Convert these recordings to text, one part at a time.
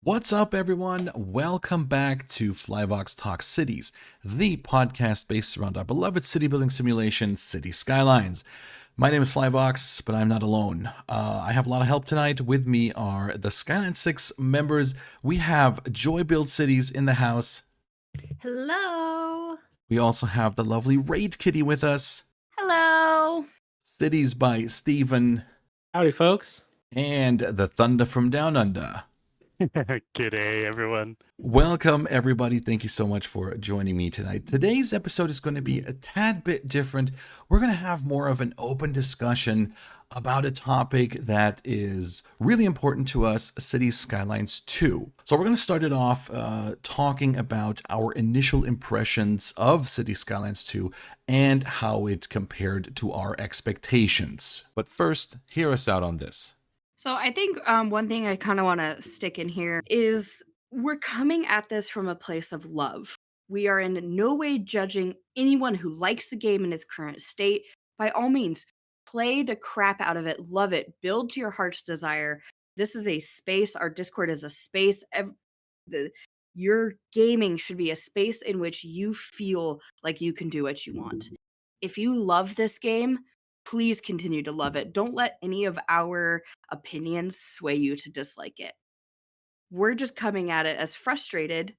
What's up, everyone? Welcome back to Flyvox Talks Cities, the podcast based around our beloved city building simulation, Cities Skylines. My name is Flyvox, but I'm not alone. I have a lot of help tonight. With me are the Skyline6 members. We have Joy Build Cities in the house. Hello. We also have the lovely Raid Kitty with us. Hello. Cities by Steven. Howdy, folks. And the Thunder from Down Under. G'day, everyone. Welcome, everybody. Thank you so much for joining me tonight. Today's episode is going to be a tad bit different. We're going to have more of an open discussion about a topic that is really important to us, Cities Skylines 2. So we're going to start it off talking about our initial impressions of Cities Skylines 2 and how it compared to our expectations. But first, hear us out on this. So I think one thing I kind of want to stick in here is we're coming at this from a place of love. We are in no way judging anyone who likes the game in its current state. By all means, play the crap out of it, love it, build to your heart's desire. This is a space. Our Discord is a space. Your gaming should be a space in which you feel like you can do what you want. If you love this game, please continue to love it. Don't let any of our opinions sway you to dislike it. We're just coming at it as frustrated,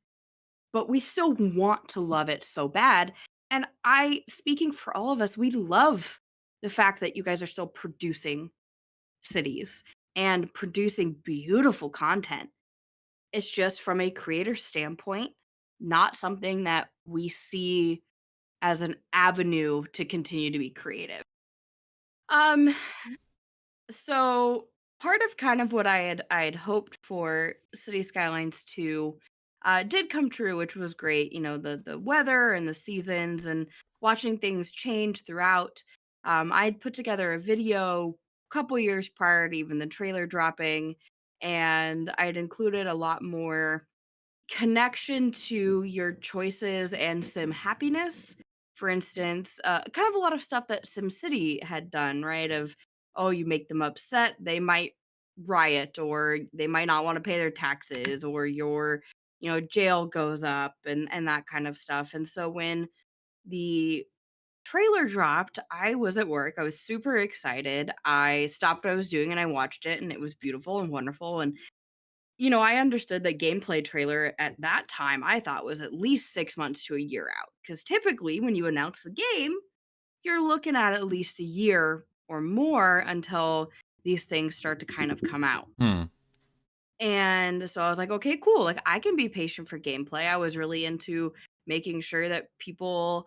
but we still want to love it so bad. And speaking for all of us, we love the fact that you guys are still producing cities and producing beautiful content. It's just from a creator standpoint, not something that we see as an avenue to continue to be creative. So part of kind of what I had hoped for City Skylines 2 did come true, which was great. You know, the weather and the seasons and watching things change throughout. I'd put together a video a couple years prior to even the trailer dropping, and I'd included a lot more connection to your choices and sim happiness. For instance, kind of a lot of stuff that SimCity had done, right? Of, oh, you make them upset, they might riot, or they might not want to pay their taxes, or your, jail goes up, and that kind of stuff. And so when the trailer dropped, I was at work. I was super excited. I stopped what I was doing and I watched it, and it was beautiful and wonderful. And I understood that gameplay trailer at that time I thought was at least 6 months to a year out, because typically when you announce the game, you're looking at least a year or more until these things start to kind of come out. And so I was like, okay, cool. Like, I can be patient for gameplay. I was really into making sure that people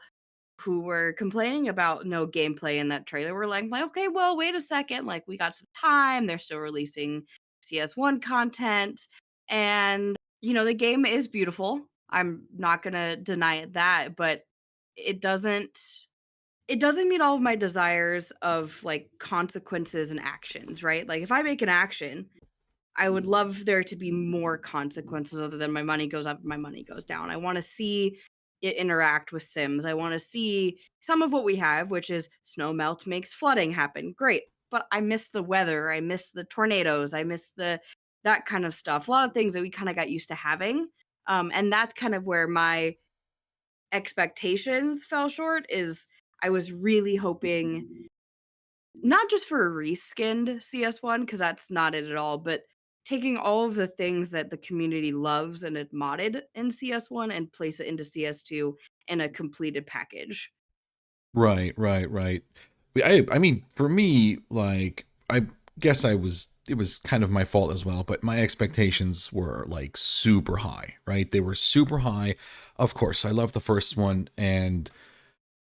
who were complaining about no gameplay in that trailer were like, okay, well, wait a second. Like, we got some time. They're still releasing CS1 content. And, the game is beautiful. I'm not going to deny that, but it doesn't meet all of my desires of like consequences and actions, right? Like, if I make an action, I would love there to be more consequences other than my money goes up, my money goes down. I want to see it interact with Sims. I want to see some of what we have, which is snow melt makes flooding happen. Great. But I miss the weather. I miss the tornadoes. I miss that kind of stuff. A lot of things that we kind of got used to having. And that's kind of where my expectations fell short. Is I was really hoping not just for a reskinned CS1, because that's not it at all, but taking all of the things that the community loves and had modded in CS1 and place it into CS2 in a completed package. Right. I mean, for me, like, I guess it was kind of my fault as well, but my expectations were like super high, right? They were super high. Of course, I love the first one, and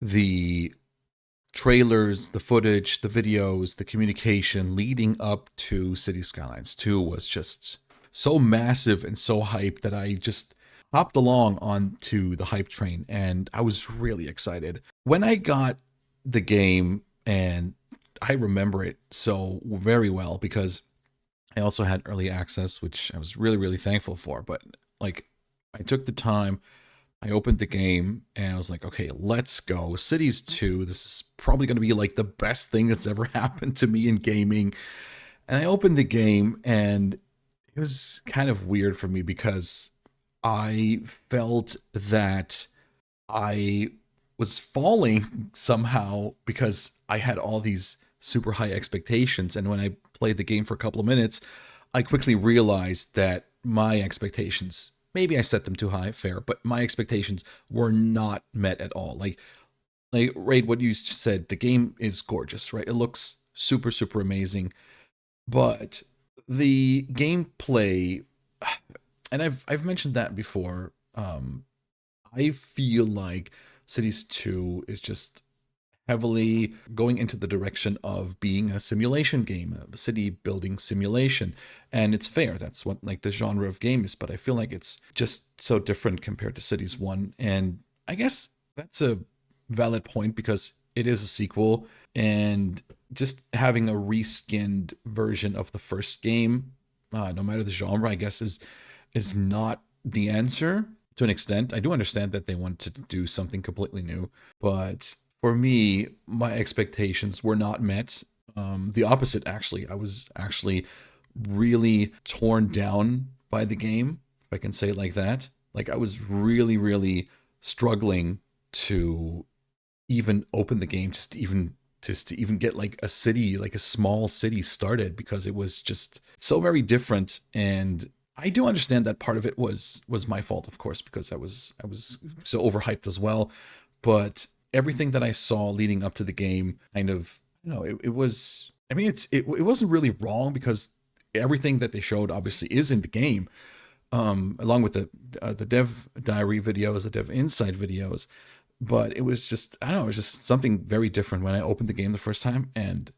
the trailers, the footage, the videos, the communication leading up to City Skylines 2 was just so massive and so hyped that I just hopped along onto the hype train, and I was really excited. When I got the game, and I remember it so very well because I also had early access, which I was really, really thankful for. But like, I took the time, I opened the game, and I was like, okay, let's go. Cities 2, this is probably going to be like the best thing that's ever happened to me in gaming. And I opened the game, and it was kind of weird for me because I felt that I was falling somehow because I had all these super high expectations. And when I played the game for a couple of minutes, I quickly realized that my expectations, maybe I set them too high, fair, but my expectations were not met at all. Like Raid, what you said, the game is gorgeous, right? It looks super, super amazing. But the gameplay, and I've mentioned that before. I feel like Cities 2 is just heavily going into the direction of being a simulation game, a city building simulation. And it's fair. That's what like the genre of game is, but I feel like it's just so different compared to Cities 1. And I guess that's a valid point because it is a sequel and just having a reskinned version of the first game, no matter the genre, I guess is not the answer to an extent. I do understand that they want to do something completely new, but for me, my expectations were not met. The opposite, actually. I was actually really torn down by the game, if I can say it like that. Like, I was really, really struggling to even open the game, just to even get like a city, like a small city started because it was just so very different. And I do understand that part of it was my fault, of course, because I was so overhyped as well. But everything that I saw leading up to the game, kind of, it was. I mean, it wasn't really wrong because everything that they showed obviously is in the game, along with the dev diary videos, the dev insight videos. But it was just, I don't know, it was just something very different when I opened the game the first time. And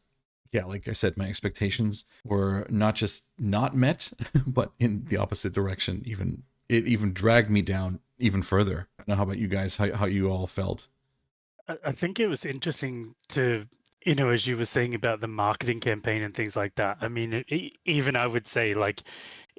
yeah, like I said, my expectations were not just not met, but in the opposite direction. Even it even dragged me down even further. I don't know how about you guys, how you all felt. I think it was interesting to, as you were saying about the marketing campaign and things like that. I mean, even I would say, like,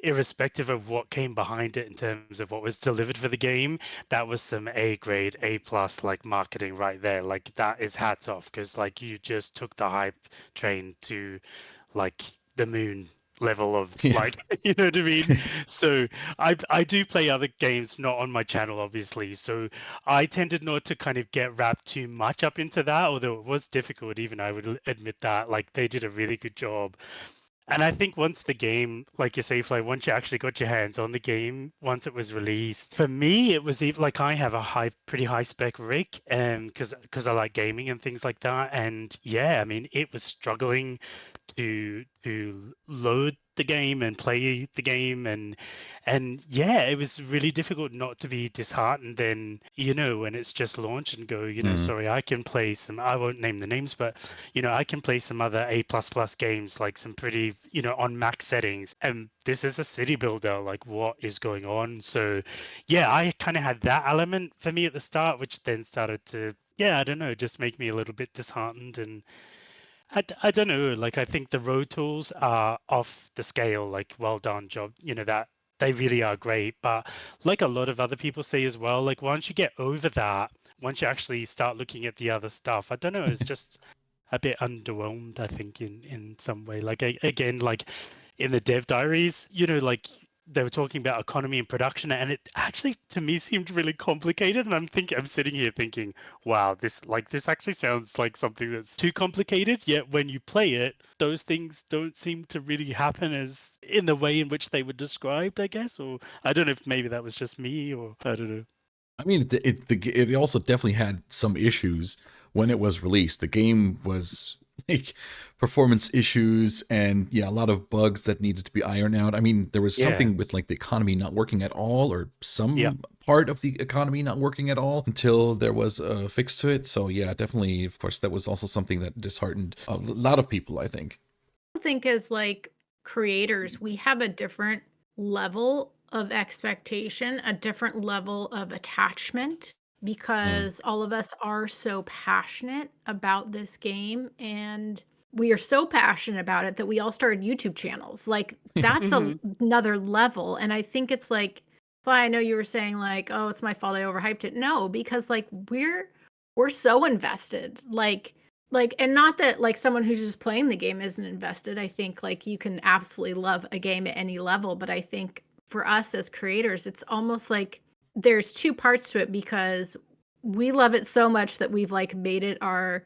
irrespective of what came behind it in terms of what was delivered for the game, that was some A grade, A plus, like marketing right there. Like, that is hats off because, like, you just took the hype train to like the moon level of Yeah. like you know what I mean. So I do play other games not on my channel obviously, so I tended not to kind of get wrapped too much up into that, although it was difficult. Even I would admit that like they did a really good job. And I think once the game, like you say, Fly, once you actually got your hands on the game, once it was released, for me, it was even like I have a pretty high spec rig, because I like gaming and things like that. And yeah, I mean, it was struggling to load the game and play the game, and yeah, it was really difficult not to be disheartened then, when it's just launched and go, Mm. sorry, I can play some, I won't name the names, but I can play some other A++ games, like some pretty, on max settings, and this is a city builder, like what is going on? So yeah, I kind of had that element for me at the start, which then started to, yeah, I don't know, just make me a little bit disheartened. And I don't know. Like, I think the road tools are off the scale. Like, well done job. That they really are great. But like a lot of other people say as well, like once you get over that, once you actually start looking at the other stuff, I don't know. It's just a bit underwhelmed, I think, in some way. Like again, like in the dev diaries, like they were talking about economy and production, and it actually to me seemed really complicated. And I'm sitting here thinking, wow, this actually sounds like something that's too complicated. Yet when you play it, those things don't seem to really happen as in the way in which they were described, I guess. Or I don't know if maybe that was just me, or I don't know. I mean, it also definitely had some issues when it was released. The game was like performance issues and yeah, a lot of bugs that needed to be ironed out. I mean, there was Yeah, something with like the economy not working at all, or yeah. some part of the economy not working at all until there was a fix to it. So yeah, definitely, of course, that was also something that disheartened a lot of people, I think. Think as like creators, we have a different level of expectation, a different level of attachment Mm. because all of us are so passionate about this game and we are so passionate about it that we all started YouTube channels. Like that's Hmm. another level. And I think it's like, Fly, I know you were saying like, oh, it's my fault I overhyped it. No, because like we're so invested. Like Like, and not that like someone who's just playing the game isn't invested. I think like you can absolutely love a game at any level, but I think for us as creators, it's almost like there's two parts to it because we love it so much that we've like made it our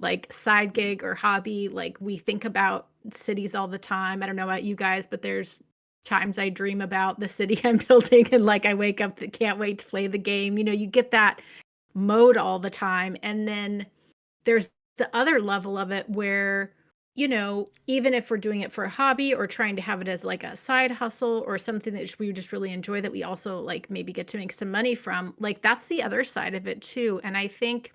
like side gig or hobby. Like we think about cities all the time. I don't know about you guys, but there's times I dream about the city I'm building and like I wake up that can't wait to play the game. You know, you get that mode all the time. And then there's the other level of it where, you know, even if we're doing it for a hobby or trying to have it as like a side hustle or something that we just really enjoy that we also like maybe get to make some money from, like that's the other side of it too. And I think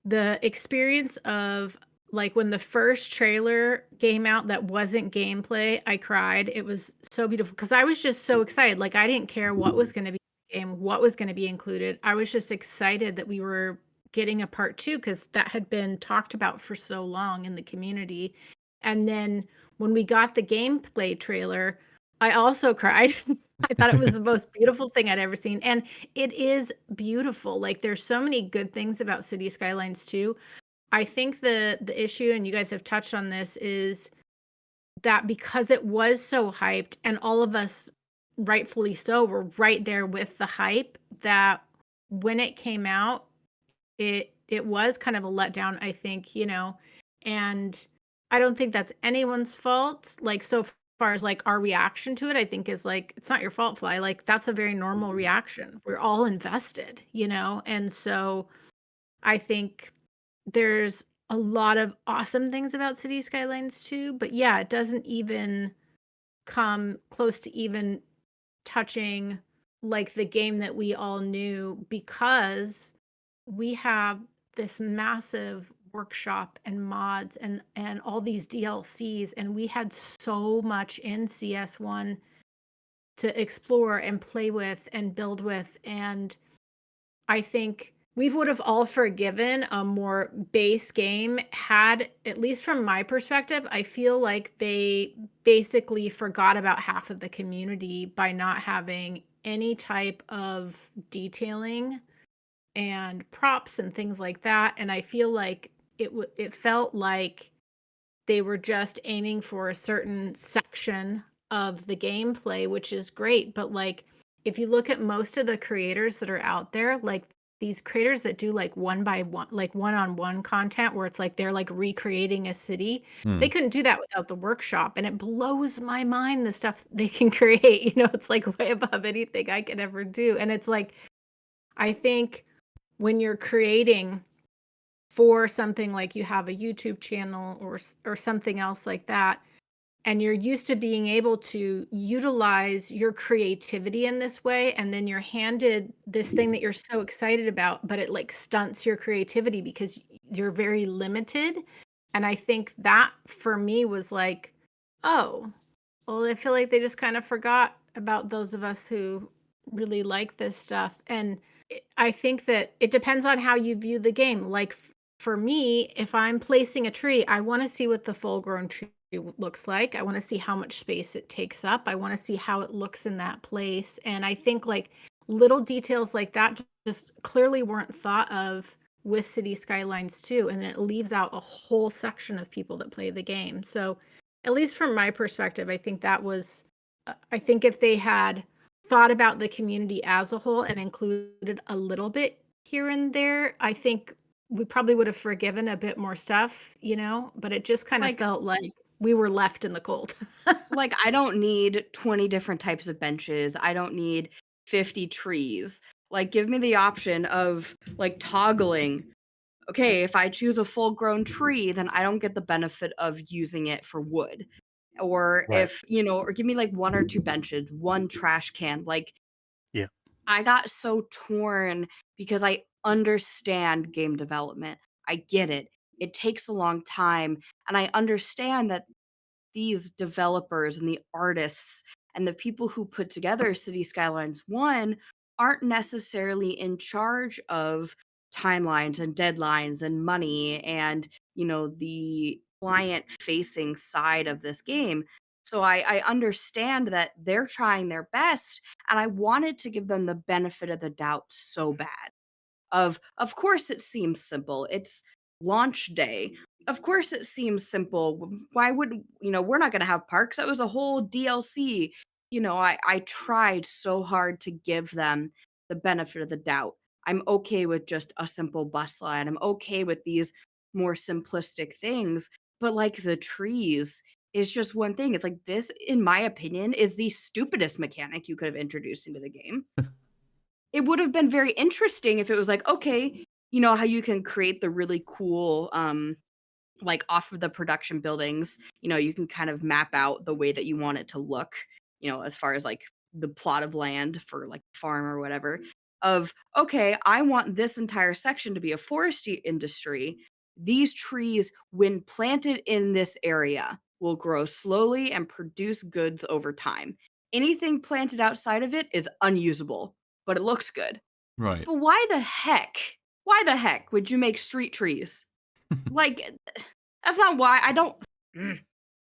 the experience of like when the first trailer came out that wasn't gameplay, I cried. It was so beautiful because I was just so excited. Like I didn't care what was going to be in the game, what was going to be included. I was just excited that we were getting a part two because that had been talked about for so long in the community. And then when we got the gameplay trailer, I also cried. I thought it was the most beautiful thing I'd ever seen. And it is beautiful. Like there's so many good things about City Skylines too. I think the issue, and you guys have touched on this, is that because it was so hyped and all of us rightfully so were right there with the hype, that when it came out, it was kind of a letdown, I think, you know. And I don't think that's anyone's fault. Like so far as like our reaction to it, I think is like it's not your fault, Fly. Like that's a very normal reaction. We're all invested, you know. And so I think there's a lot of awesome things about City Skylines too, but yeah, it doesn't even come close to even touching like the game that we all knew because we have this massive workshop and mods and all these DLCs, and we had so much in CS1 to explore and play with and build with. And I think we would have all forgiven a more base game had, at least from my perspective, I feel like they basically forgot about half of the community by not having any type of detailing and props and things like that. And I feel like it felt like they were just aiming for a certain section of the gameplay, which is great. But like, if you look at most of the creators that are out there, like these creators that do like one by one, like one-on-one content where it's like they're like recreating a city, they couldn't do that without the workshop. And it blows my mind the stuff they can create. You know, it's like way above anything I could ever do. And it's like, I think when you're creating for something like you have a YouTube channel or something else like that, and you're used to being able to utilize your creativity in this way, and then you're handed this thing that you're so excited about, but it like stunts your creativity because you're very limited. And I think that for me was like, oh, well, I feel like they just kind of forgot about those of us who really like this stuff. And I think that it depends on how you view the game. Like for me, if I'm placing a tree, I want to see what the full grown tree looks like. I want to see how much space it takes up. I want to see how it looks in that place. And I think like little details like that just clearly weren't thought of with City Skylines too. And it leaves out a whole section of people that play the game. So at least from my perspective, I think that was, I think if they had thought about the community as a whole and included a little bit here and there, I think we probably would have forgiven a bit more stuff, you know, but it just kind of Like felt like we were left in the cold. like I don't need 20 different types of benches. I don't need 50 trees. Like give me the option of like toggling. Okay, if I choose a full-grown tree, then I don't get the benefit of using it for wood. Or Right. if, you know, or give me like one or two benches, one trash can. Like Yeah. I got so torn because I understand game development. I get it. It takes a long time. And I understand that these developers and the artists and the people who put together City Skylines 1 aren't necessarily in charge of timelines and deadlines and money and, you know, the client facing side of this game. So I understand that they're trying their best, and I wanted to give them the benefit of the doubt so bad. Of course it seems simple. It's launch day. of course it seems simple. Why would, we're not going to have parks. That was a whole DLC. I tried so hard to give them the benefit of the doubt. I'm okay with just a simple bus line. I'm okay with these more simplistic things, but like the trees is just one thing. It's like this, in my opinion, is the stupidest mechanic you could have introduced into the game. It would have been very interesting if it was like, okay, you know how you can create the really cool like off of the production buildings, you can kind of map out the way that you want it to look, as far as like the plot of land for like farm or whatever. Of, okay, I want this entire section to be a forestry industry. These trees, when planted in this area, will grow slowly and produce goods over time. Anything planted outside of it is unusable, but it looks good. Right. But why the heck would you make street trees? Like, that's not why. I don't. Mm.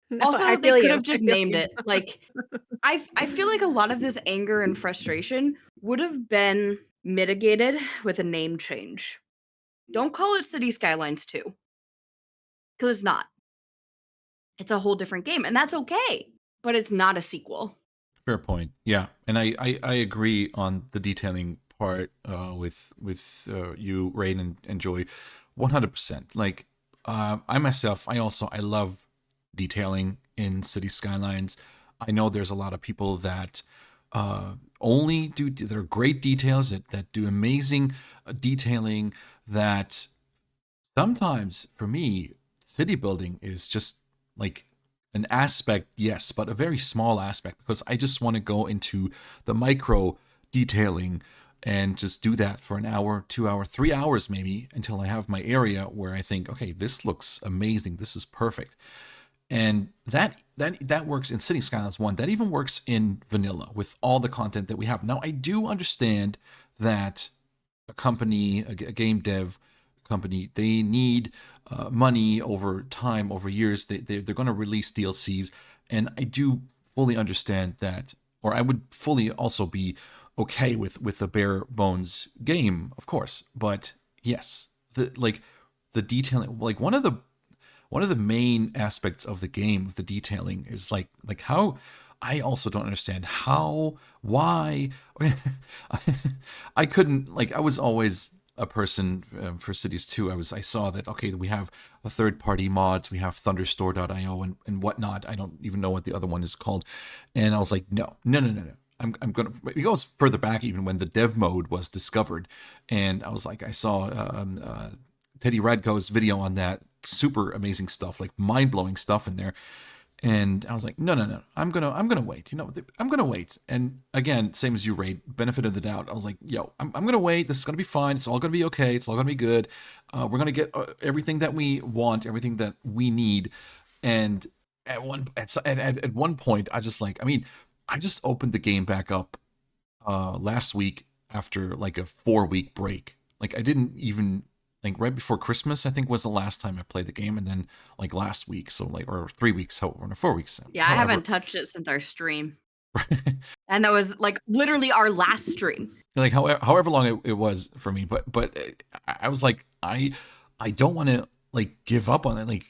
No, Also, I they feel could you. have I just feel named you. it. Like, I feel like a lot of this anger and frustration would have been mitigated with a name change. Don't call it City Skylines 2, because it's not. It's a whole different game, and that's okay. But it's not a sequel. Fair point. Yeah, and I agree on the detailing part with you, Rain, and Joy, 100%. Like, I myself, I love detailing in City Skylines. I know there's a lot of people that only do, they're great details that do amazing detailing, that sometimes for me city building is just like an aspect, yes, but a very small aspect, because I just want to go into the micro detailing and just do that for an hour, 2 hour, 3 hours maybe, until I have my area where I think, okay, this looks amazing, this is perfect. And that works in City Skylines 1. That even works in vanilla with all the content that we have. Now, I do understand that a company, a game dev company, they need money over time, over years. They're going to release DLCs. And I do fully understand that, or I would fully also be okay with a bare bones game, of course. But yes, the detailing, like one of the main aspects of the game, the detailing, is like how I also don't understand why I couldn't, like, I was always a person for Cities 2. I saw that, okay, we have a third party mods, we have thunderstore.io and whatnot. I don't even know what the other one is called. And I was like, no. I'm gonna. It goes further back, even when the dev mode was discovered, and I was like, I saw Teddy Radko's video on that. Super amazing stuff, like mind blowing stuff in there. And I was like, no. I'm gonna wait. I'm gonna wait. And again, same as you, Ray, benefit of the doubt. I was like, yo, I'm gonna wait. This is gonna be fine. It's all gonna be okay. It's all gonna be good. We're gonna get everything that we want, everything that we need. And at one point, I just opened the game back up last week after like a 4 week break. Like, I didn't even, like, right before Christmas, I think, was the last time I played the game, and then like last week, so like, or 3 weeks, or 4 weeks, Yeah, I however. haven't touched it since our stream. And that was like literally our last stream. Like, however long it was for me, but I was like, I don't want to like give up on it. Like,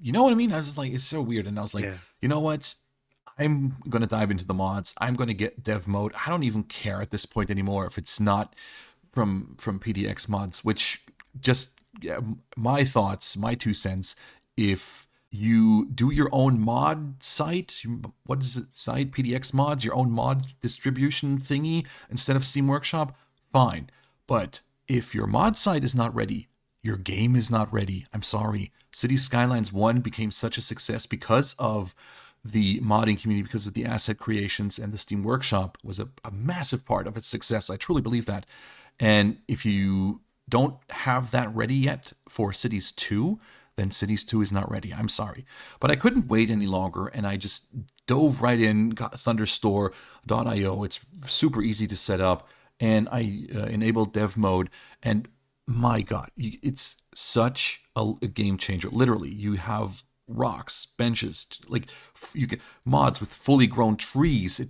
you know what I mean? I was just like, it's so weird, and I was like, Yeah. you know what? I'm gonna dive into the mods. I'm gonna get dev mode. I don't even care at this point anymore if it's not from PDX mods. Which, just, yeah, my thoughts, my 2 cents. If you do your own mod site, what is it? Site PDX mods, your own mod distribution thingy instead of Steam Workshop, fine. But if your mod site is not ready, your game is not ready. I'm sorry. Cities Skylines 1 became such a success because of the modding community, because of the asset creations, and the Steam Workshop was a massive part of its success. I truly believe that. And if you don't have that ready yet for Cities 2, then Cities 2 is not ready. I'm sorry. But I couldn't wait any longer, and I just dove right in, got thunderstore.io. It's super easy to set up, and I enabled dev mode, and my God, it's such a game changer. Literally, you have rocks, benches, like you get mods with fully grown trees.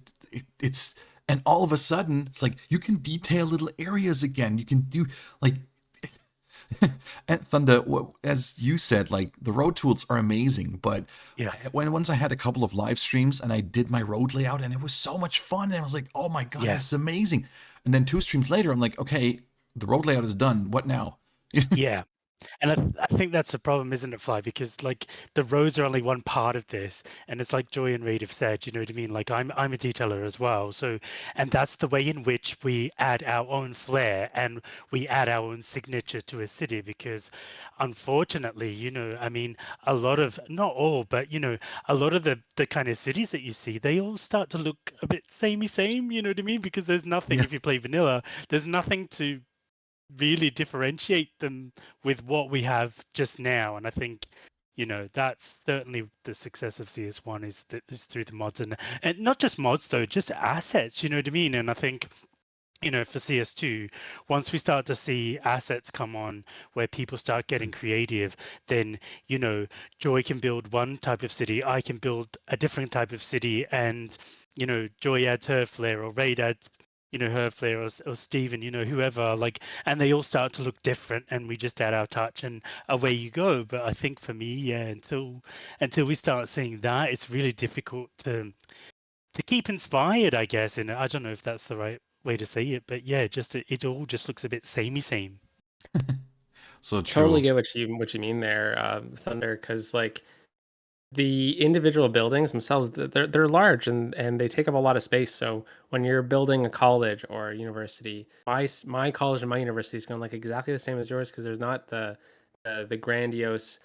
It's and all of a sudden it's like you can detail little areas again. You can do like And Thunder, as you said, like the road tools are amazing, but Yeah, once I had a couple of live streams and I did my road layout and it was so much fun and I was like, oh my god, yeah. this is amazing. And then 2 streams later, I'm like, okay, the road layout is done. What now? Yeah. And I think that's the problem, isn't it, Fly? Because like the roads are only one part of this, and it's like Joy and Reid have said, you know what I mean? Like I'm a detailer as well, so and that's the way in which we add our own flair and we add our own signature to a city. Because unfortunately, you know, I mean, a lot of not all, but you know, a lot of the kind of cities that you see, they all start to look a bit samey same. You know what I mean? Because there's nothing Yeah. if you play vanilla, there's nothing to really differentiate them with what we have just now. And I think, you know, that's certainly the success of CS1 is that is through the mods and not just mods though, just assets, you know what I mean? And I think, you know, for CS2, once we start to see assets come on where people start getting creative, then, you know, Joy can build one type of city, I can build a different type of city, and, you know, Joy adds her flair or Raid adds, you know, her flair or Steven, you know, whoever, like, and they all start to look different and we just add our touch and away you go. But I think for me, yeah, until we start seeing that, it's really difficult to keep inspired, I guess. And I don't know if that's the right way to say it, but yeah, just it all just looks a bit samey same. So Totally true. get what you mean there, Thunder, because like the individual buildings themselves, they're large and they take up a lot of space. So when you're building a college or a university, my college and my university is going to look exactly the same as yours because there's not the grandiose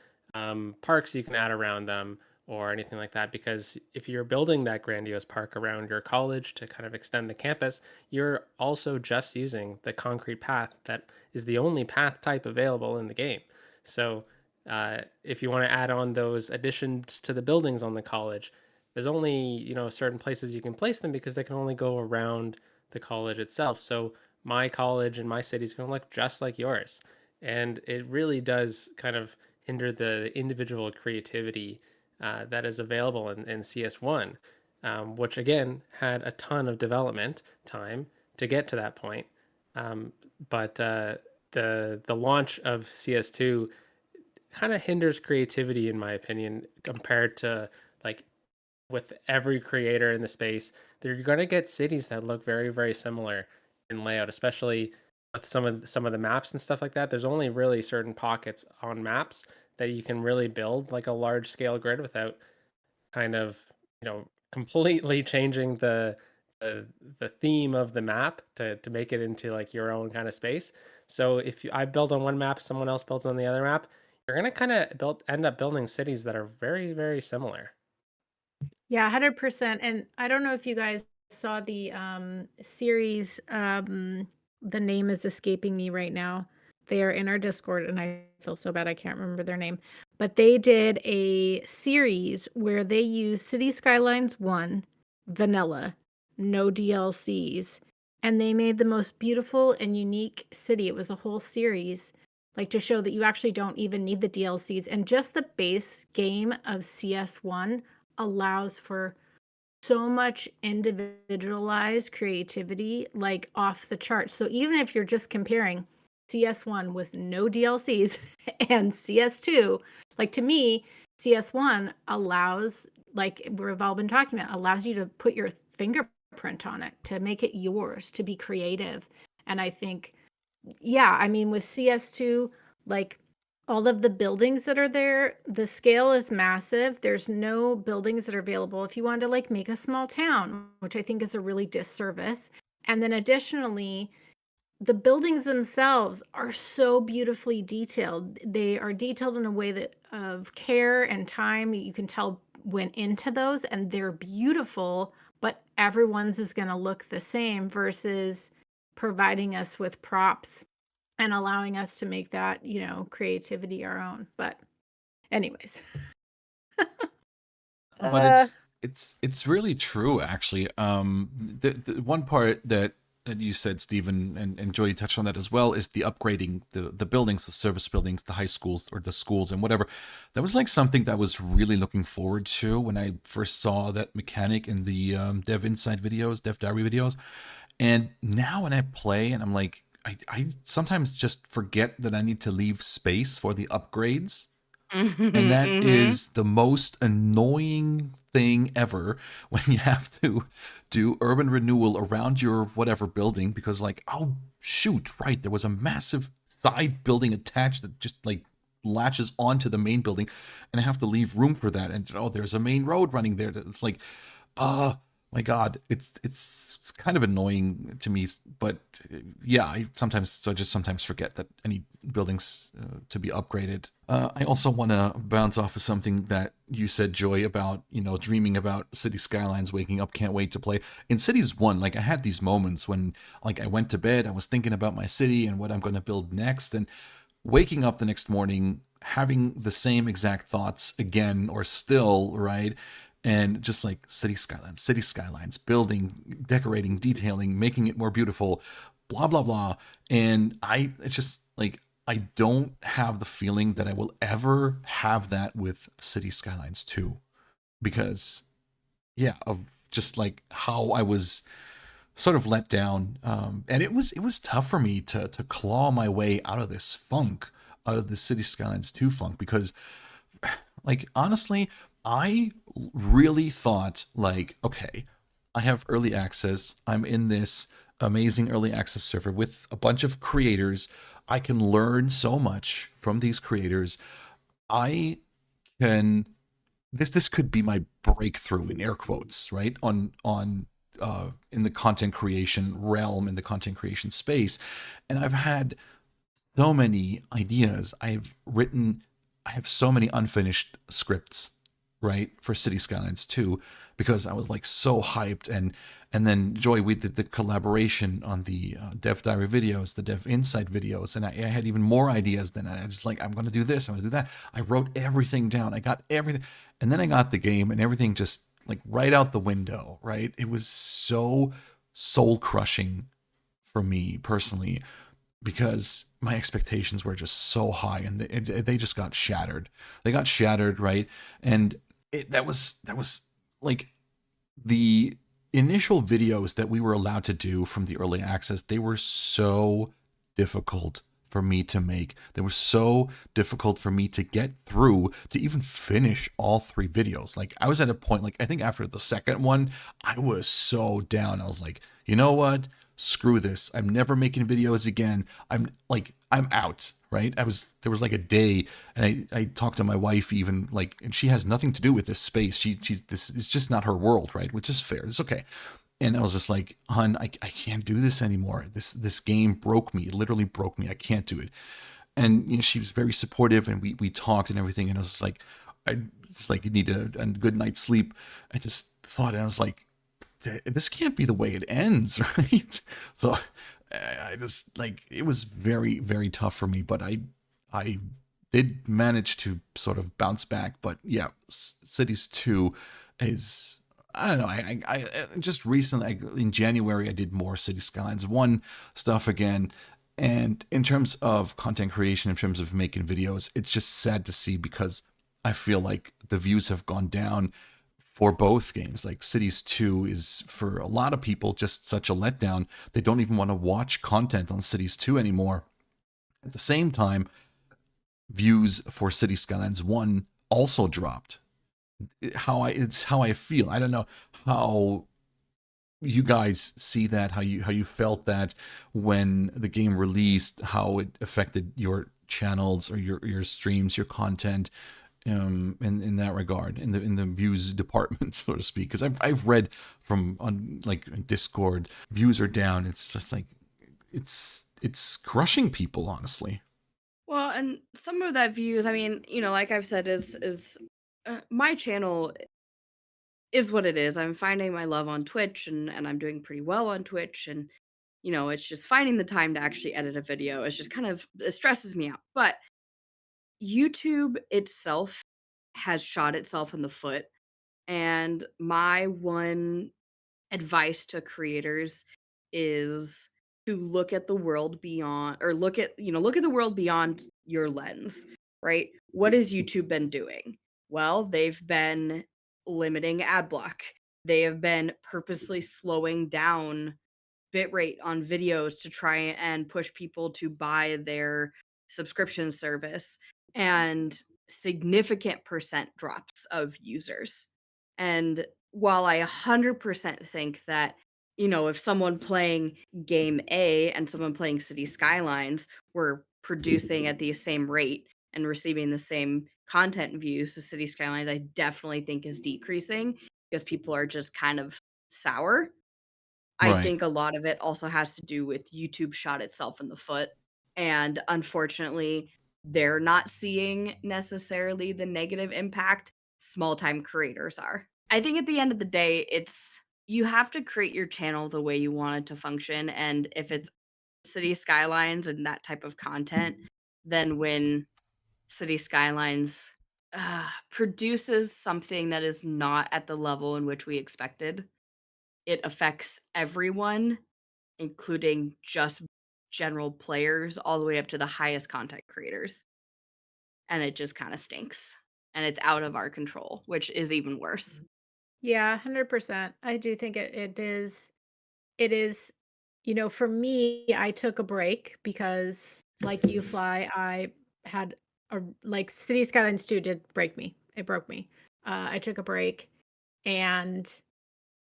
parks you can add around them or anything like that. Because if you're building that grandiose park around your college to kind of extend the campus, you're also just using the concrete path that is the only path type available in the game. So if you want to add on those additions to the buildings on the college, there's only certain places you can place them because they can only go around the college itself. So my college and my city is going to look just like yours, and it really does kind of hinder the individual creativity that is available in CS1, which again had a ton of development time to get to that point. But the launch of CS2 kind of hinders creativity in my opinion compared to like with every creator in the space. They're going to get cities that look very very similar in layout, especially with some of the maps and stuff like that. There's only really certain pockets on maps that you can really build like a large scale grid without kind of completely changing the theme of the map to make it into like your own kind of space. So if I build on one map, someone else builds on the other map, you're gonna kind of end up building cities that are very very similar. Yeah, 100%. And I don't know if you guys saw the series. The name is escaping me right now. They are in our Discord, and I feel so bad I can't remember their name. But they did a series where they used City Skylines 1, vanilla, no DLCs, and they made the most beautiful and unique city. It was a whole series, like to show that you actually don't even need the DLCs. And just the base game of CS1 allows for so much individualized creativity, like off the charts. So even if you're just comparing CS1 with no DLCs and CS2, like to me, CS1 allows, like we've all been talking about, allows you to put your fingerprint on it, to make it yours, to be creative. And I think, yeah, I mean, with CS2, like all of the buildings that are there, the scale is massive. There's no buildings that are available if you want to like make a small town, which I think is a really disservice. And then additionally, the buildings themselves are so beautifully detailed. They are detailed in a way that of care and time you can tell went into those, and they're beautiful, but everyone's is going to look the same versus providing us with props and allowing us to make that, creativity our own. But anyways. But Uh, it's really true actually. The one part that you said, Stephen, and Joey touched on that as well, is the upgrading the buildings, the service buildings, the high schools or the schools and whatever. That was like something that I was really looking forward to when I first saw that mechanic in the Dev Insight videos, Dev Diary videos. And now when I play and I'm like, I sometimes just forget that I need to leave space for the upgrades. And that Mhm. is the most annoying thing ever when you have to do urban renewal around your whatever building because, like, oh, shoot, right, there was a massive side building attached that just, like, latches onto the main building, and I have to leave room for that. And, oh, there's a main road running there. It's like, oh my God, it's kind of annoying to me, but yeah, I just sometimes forget that I need buildings to be upgraded. I also want to bounce off of something that you said, Joy, about dreaming about City Skylines, waking up, can't wait to play. In Cities 1, like I had these moments when like I went to bed, I was thinking about my city and what I'm going to build next, and waking up the next morning having the same exact thoughts again or still, right? And just like City Skylines, building, decorating, detailing, making it more beautiful, blah, blah, blah. And it's just like, I don't have the feeling that I will ever have that with City Skylines 2 because, yeah, of just like how I was sort of let down. And it was tough for me to claw my way out of this funk, out of the City Skylines 2 funk, because like honestly, I really thought like, okay, I have early access. I'm in this amazing early access server with a bunch of creators. I can learn so much from these creators. I can this could be my breakthrough in air quotes, right? On in the content creation realm, in the content creation space. And I've had so many ideas. I have so many unfinished scripts, right, for City Skylines 2 because I was like so hyped. And then Joy, we did the collaboration on the Dev Diary videos, the Dev Insight videos, and I had even more ideas. Then I just like, I'm going to do this, I'm going to do that. I wrote everything down. I got everything, and then I got the game, and everything just like right out the window. Right, it was so soul crushing for me personally because my expectations were just so high, and they just got shattered. They got shattered, right? And that was like the initial videos that we were allowed to do from the early access. They were so difficult for me to make. They were so difficult for me to get through to even finish all three videos. Like I was at a point, like I think after the second one, I was so down. I was like, you know what? Screw this. I'm never making videos again. I'm out, right? There was like a day, and I talked to my wife even, like, and she has nothing to do with this space. She's this is just not her world, right? Which is fair. It's okay. And I was just like, hun, I can't do this anymore. This game broke me. It literally broke me. I can't do it. And she was very supportive, and we talked and everything. And I was just like, I just like, you need a good night's sleep. I just thought, and I was like, this can't be the way it ends, right? So I just like, it was very, very tough for me, but I did manage to sort of bounce back. But yeah, Cities 2 is, I don't know. I just recently, in January, I did more City Skylines 1 stuff again. And in terms of content creation, in terms of making videos, it's just sad to see because I feel like the views have gone down for both games. Like Cities 2 is for a lot of people just such a letdown. They don't even want to watch content on Cities 2 anymore. At the same time, views for City Skylines 1 also dropped. It's how I feel. I don't know how you guys see that, how you felt that when the game released, how it affected your channels or your streams, your content, in that regard, in the views department, so to speak. Because I've read from on like Discord, views are down. It's just like it's crushing people, honestly. Well, and some of that views, I mean, like I've said, my channel is what it is. I'm finding my love on Twitch, and I'm doing pretty well on Twitch, and it's just finding the time to actually edit a video. It's just kind of, it stresses me out. But YouTube itself has shot itself in the foot, and my one advice to creators is to look at the world beyond, or look at the world beyond your lens, right? What has YouTube been doing? Well, they've been limiting ad block. They have been purposely slowing down bitrate on videos to try and push people to buy their subscription service, and significant percent drops of users. And while I 100% think that, if someone playing game A and someone playing City Skylines were producing at the same rate and receiving the same content views, the City Skylines, I definitely think is decreasing because people are just kind of sour. I Right. think a lot of it also has to do with YouTube shot itself in the foot. And unfortunately, they're not seeing necessarily the negative impact small time creators are. I think at the end of the day, you have to create your channel the way you want it to function. And if it's City Skylines and that type of content, then when City Skylines produces something that is not at the level in which we expected, it affects everyone, including just general players, all the way up to the highest content creators. And it just kind of stinks. And it's out of our control, which is even worse. Yeah, 100%. I do think it is, for me, I took a break because like you Fly, I had like City Skylines 2 did break me. It broke me. I took a break and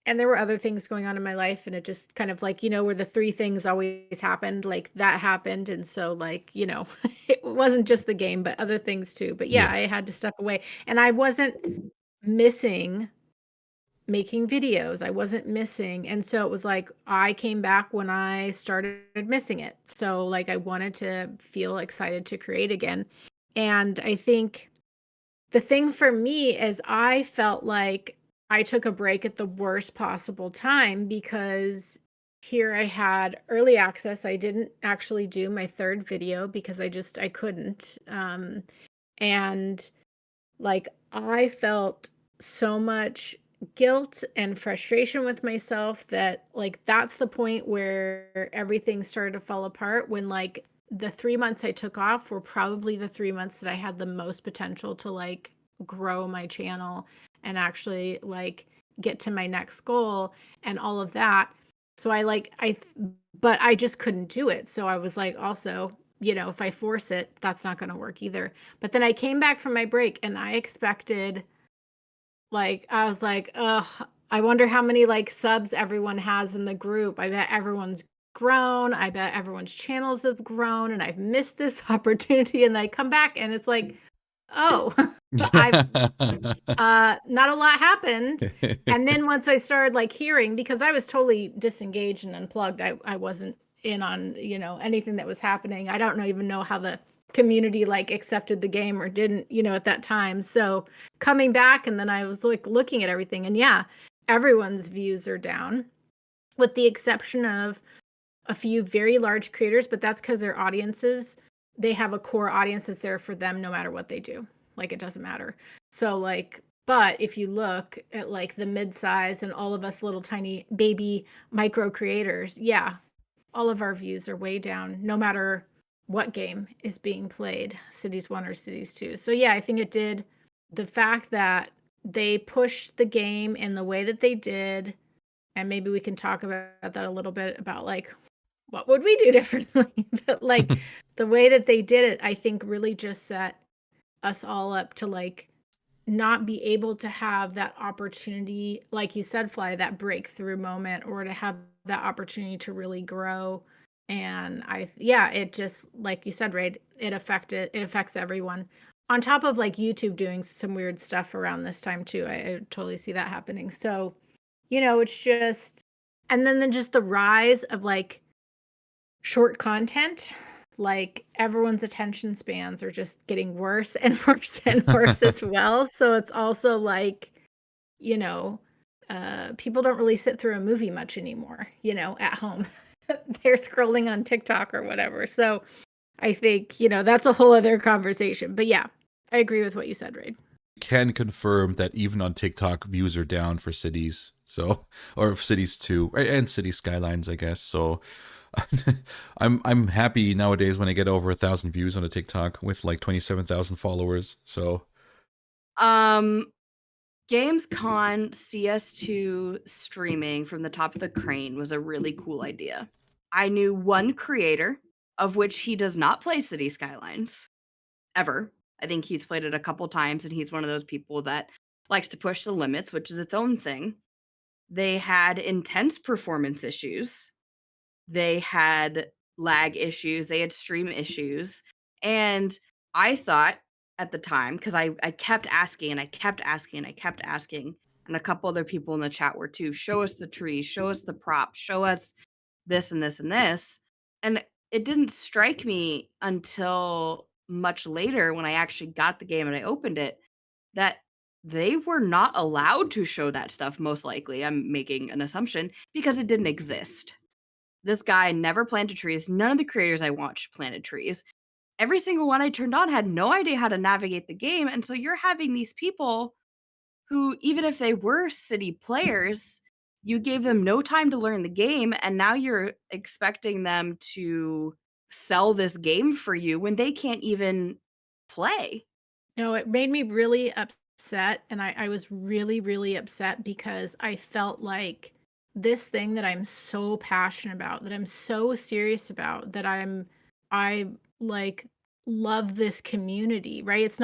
there were other things going on in my life, and it just kind of like, where the three things always happened, like that happened. And so like, it wasn't just the game, but other things too. But yeah, Yeah. I had to step away, and I wasn't missing making videos. I wasn't missing. And so it was like I came back when I started missing it. So like I wanted to feel excited to create again. And I think the thing for me is I felt like I took a break at the worst possible time because here I had early access. I didn't actually do my third video because I couldn't. And like I felt so much guilt and frustration with myself that like that's the point where everything started to fall apart, when like the 3 months I took off were probably the 3 months that I had the most potential to like grow my channel and actually like get to my next goal and all of that. So but I just couldn't do it. So I was like, also, if I force it, that's not going to work either. But then I came back from my break and I expected, like, I was like, ugh, I wonder how many like subs everyone has in the group. I bet everyone's grown. I bet everyone's channels have grown, and I've missed this opportunity. And I come back and it's like, oh, I've not a lot happened. And then once I started like hearing, because I was totally disengaged and unplugged, I wasn't in on, anything that was happening. I don't even know how the community like accepted the game or didn't, at that time. So coming back, and then I was like looking at everything, and yeah, everyone's views are down with the exception of a few very large creators, but that's because their audiences, they have a core audience that's there for them no matter what they do. Like it doesn't matter. So like, but if you look at like the mid-size and all of us little tiny baby micro creators, yeah, all of our views are way down no matter what game is being played, Cities 1 or Cities 2. So yeah, I think it did, the fact that they pushed the game in the way that they did, and maybe we can talk about that a little bit about like what would we do differently? But like the way that they did it, I think really just set us all up to like not be able to have that opportunity, like you said, Fly, that breakthrough moment, or to have that opportunity to really grow. And it just, like you said, Raid, it affects everyone. On top of like YouTube doing some weird stuff around this time too. I totally see that happening. So, it's just, and then just the rise of like short content, like everyone's attention spans are just getting worse and worse and worse as well. So it's also like, people don't really sit through a movie much anymore, at home. They're scrolling on TikTok or whatever. So I think, that's a whole other conversation. But yeah, I agree with what you said, Raid. Can confirm that even on TikTok, views are down for Cities. So, or Cities 2, right, and City Skylines, I guess. So I'm happy nowadays when I get over 1,000 views on a TikTok with like 27,000 followers. So Um, GamesCon CS2 streaming from the top of the crane was a really cool idea. I knew one creator, of which he does not play City Skylines ever. I think he's played it a couple times, and he's one of those people that likes to push the limits, which is its own thing. They had intense performance issues. They had lag issues. They had stream issues. And I thought at the time, because I kept asking and I kept asking and I kept asking, and a couple other people in the chat were too, show us the trees, show us the props, show us this and this and this. And it didn't strike me until much later when I actually got the game and I opened it that they were not allowed to show that stuff, most likely. I'm making an assumption because it didn't exist. This guy never planted trees. None of the creators I watched planted trees. Every single one I turned on had no idea how to navigate the game. And so you're having these people who, even if they were city players, you gave them no time to learn the game. And now you're expecting them to sell this game for you when they can't even play. No, it made me really upset. And I was really, really upset because I felt like this thing that I'm so passionate about, that I'm so serious about, that I like love this community, right? It's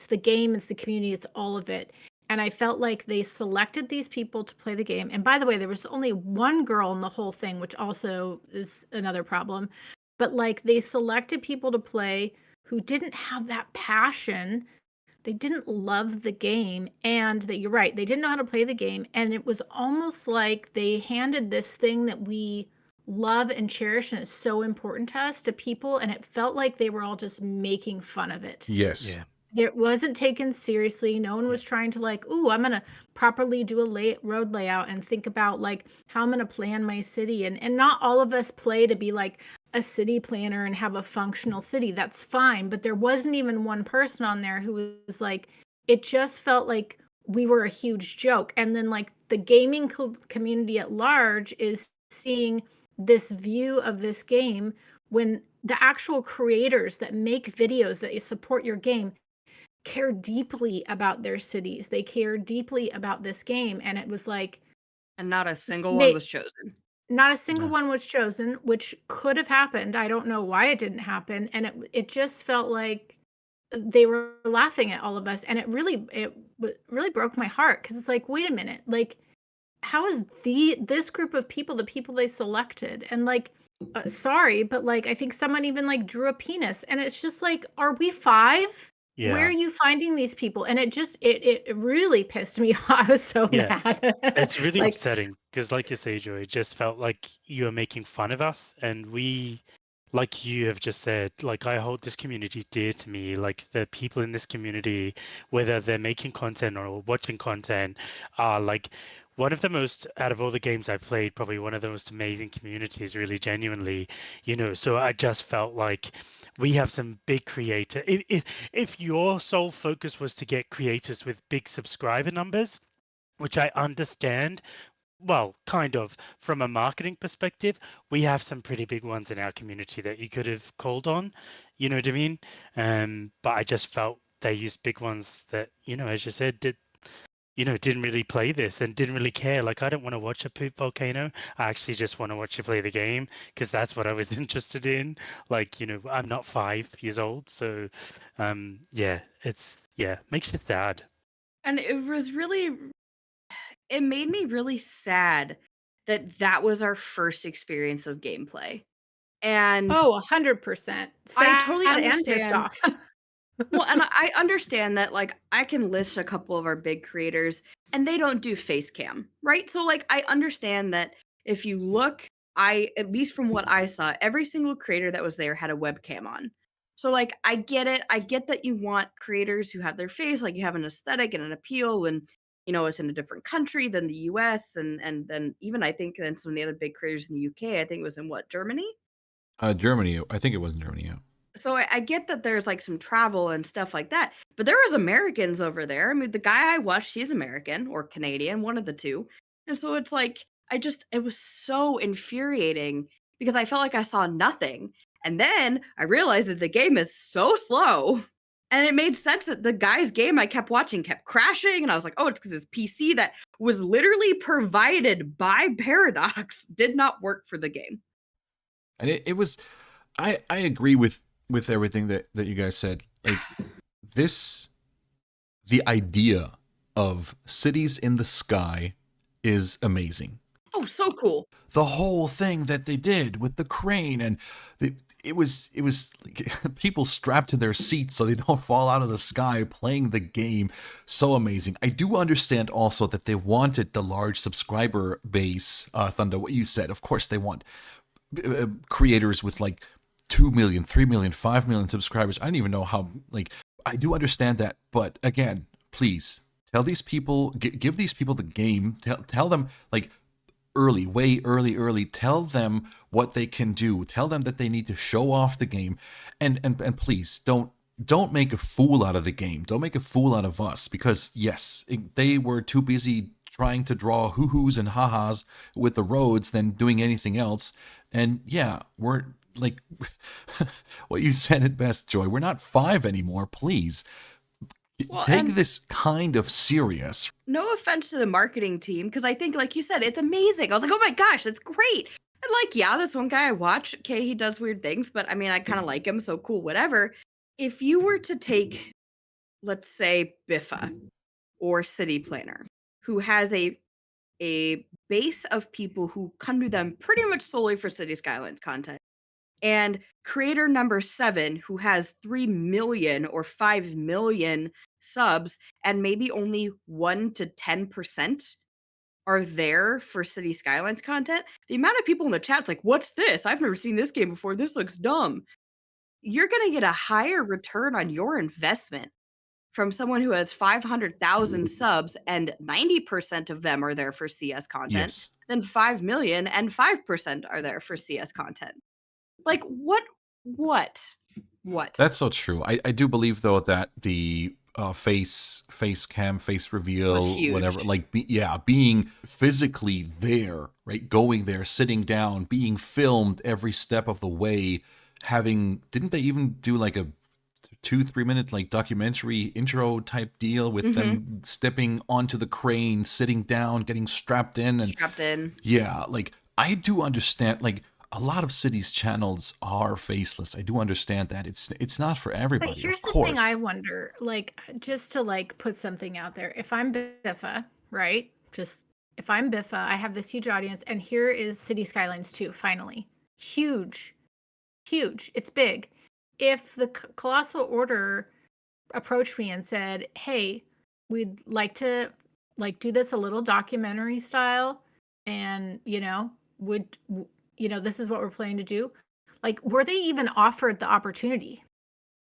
the game, it's the community, it's all of it. And I felt like they selected these people to play the game. And by the way, there was only one girl in the whole thing, which also is another problem. But like they selected people to play who didn't have that passion. They didn't love the game, and that you're right, they didn't know how to play the game. And it was almost like they handed this thing that we love and cherish and is so important to us to people, and it felt like they were all just making fun of it. Yes. Yeah. It wasn't taken seriously. No one was trying to like, ooh, I'm gonna properly do a road layout and think about like how I'm gonna plan my city. And not all of us play to be like a city planner and have a functional city. That's fine. But there wasn't even one person on there who was like, it just felt like we were a huge joke. And then like the gaming community at large is seeing this view of this game when the actual creators that make videos that support your game care deeply about their cities. They care deeply about this game. And it was like, And not a single one was chosen. not a single No. one was chosen, which could have happened. I don't know why it didn't happen. And it just felt like they were laughing at all of us. And it really broke my heart, because it's like, wait a minute, like, how is this group of people the people they selected? And like, sorry, but like, I think someone even like drew a penis, and it's just like, are we 5? Yeah. Where are you finding these people? And it just it really pissed me off. I was so Yeah. mad. It's really Like, upsetting because, like you say, Joy, it just felt like you were making fun of us, and we, like you have just said, like I hold this community dear to me. Like the people in this community, whether they're making content or watching content, are like one of the most, out of all the games I've played, probably one of the most amazing communities, really genuinely, So I just felt like we have some big creator. If your sole focus was to get creators with big subscriber numbers, which I understand, well, kind of from a marketing perspective, we have some pretty big ones in our community that you could have called on, you know what I mean? But I just felt they used big ones that, as you said, didn't really play this and didn't really care. Like, I don't want to watch a poop volcano. I actually just want to watch you play the game because that's what I was interested in. Like, I'm not 5 years old, so makes you sad. And it made me really sad that was our first experience of gameplay. And 100%. I totally Sad and pissed understand. off. Well, and I understand that, like, I can list a couple of our big creators and they don't do face cam, right? So, like, I understand that if you look, at least from what I saw, every single creator that was there had a webcam on. So, like, I get it. I get that you want creators who have their face, like, you have an aesthetic and an appeal, and, it's in a different country than the US, and then even I think than some of the other big creators in the UK. I think it was in what, Germany? Germany. I think it was in Germany. Yeah. So I get that there's like some travel and stuff like that, but there was Americans over there. I mean, the guy I watched, he's American or Canadian, one of the two. And so it's like, it was so infuriating because I felt like I saw nothing. And then I realized that the game is so slow And it made sense that the guy's game I kept watching kept crashing, and I was like, oh, it's because his PC that was literally provided by Paradox did not work for the game. And it was, I agree with everything that you guys said. Like this, the idea of cities in the sky is amazing. Oh, so cool. The whole thing that they did with the crane and it was like, people strapped to their seats so they don't fall out of the sky playing the game. So amazing. I do understand also that they wanted the large subscriber base, Thunder, what you said. Of course they want creators with like 2 million, 3 million, 5 million subscribers. I don't even know how, like, I do understand that. But again, please tell these people, give these people the game, tell them like early, way early, tell them what they can do, tell them that they need to show off the game, and please don't make a fool out of the game. Don't make a fool out of us, because yes, they were too busy trying to draw hoo-hoos and ha-has with the roads than doing anything else. And yeah, we're like, what you said it best, Joy, we're not 5 anymore, please. Well, take this kind of serious. No offense to the marketing team, because I think, like you said, it's amazing. I was like, oh my gosh, that's great. And like, yeah, this one guy I watch, okay, he does weird things, but I mean, I kind of like him, so cool, whatever. If you were to take, let's say, Biffa or City Planner, who has a base of people who come to them pretty much solely for City Skylines content, and creator number 7, who has 3 million or 5 million subs, and maybe only 1 to 10% are there for City Skylines content, the amount of people in the chat's like, what's this? I've never seen this game before. This looks dumb. You're going to get a higher return on your investment from someone who has 500,000 subs and 90% of them are there for CS content, Yes. than 5 million and 5% are there for CS content. Like, what? That's so true. I do believe though that the face cam, face reveal, whatever, like being physically there, right, going there, sitting down, being filmed every step of the way, didn't they even do like a 2-3 minute like documentary intro type deal with them stepping onto the crane, sitting down, getting strapped in. Yeah, like I do understand, like a lot of cities channels are faceless. I do understand that it's not for everybody. But here's of course. the thing I wonder, like, just to like put something out there. If I'm Biffa, right? Just if I'm Biffa, I have this huge audience, and here is City Skylines 2, finally. Huge. It's big. If the Colossal Order approached me and said, hey, we'd like to like do this a little documentary style, and this is what we're planning to do. Like, were they even offered the opportunity?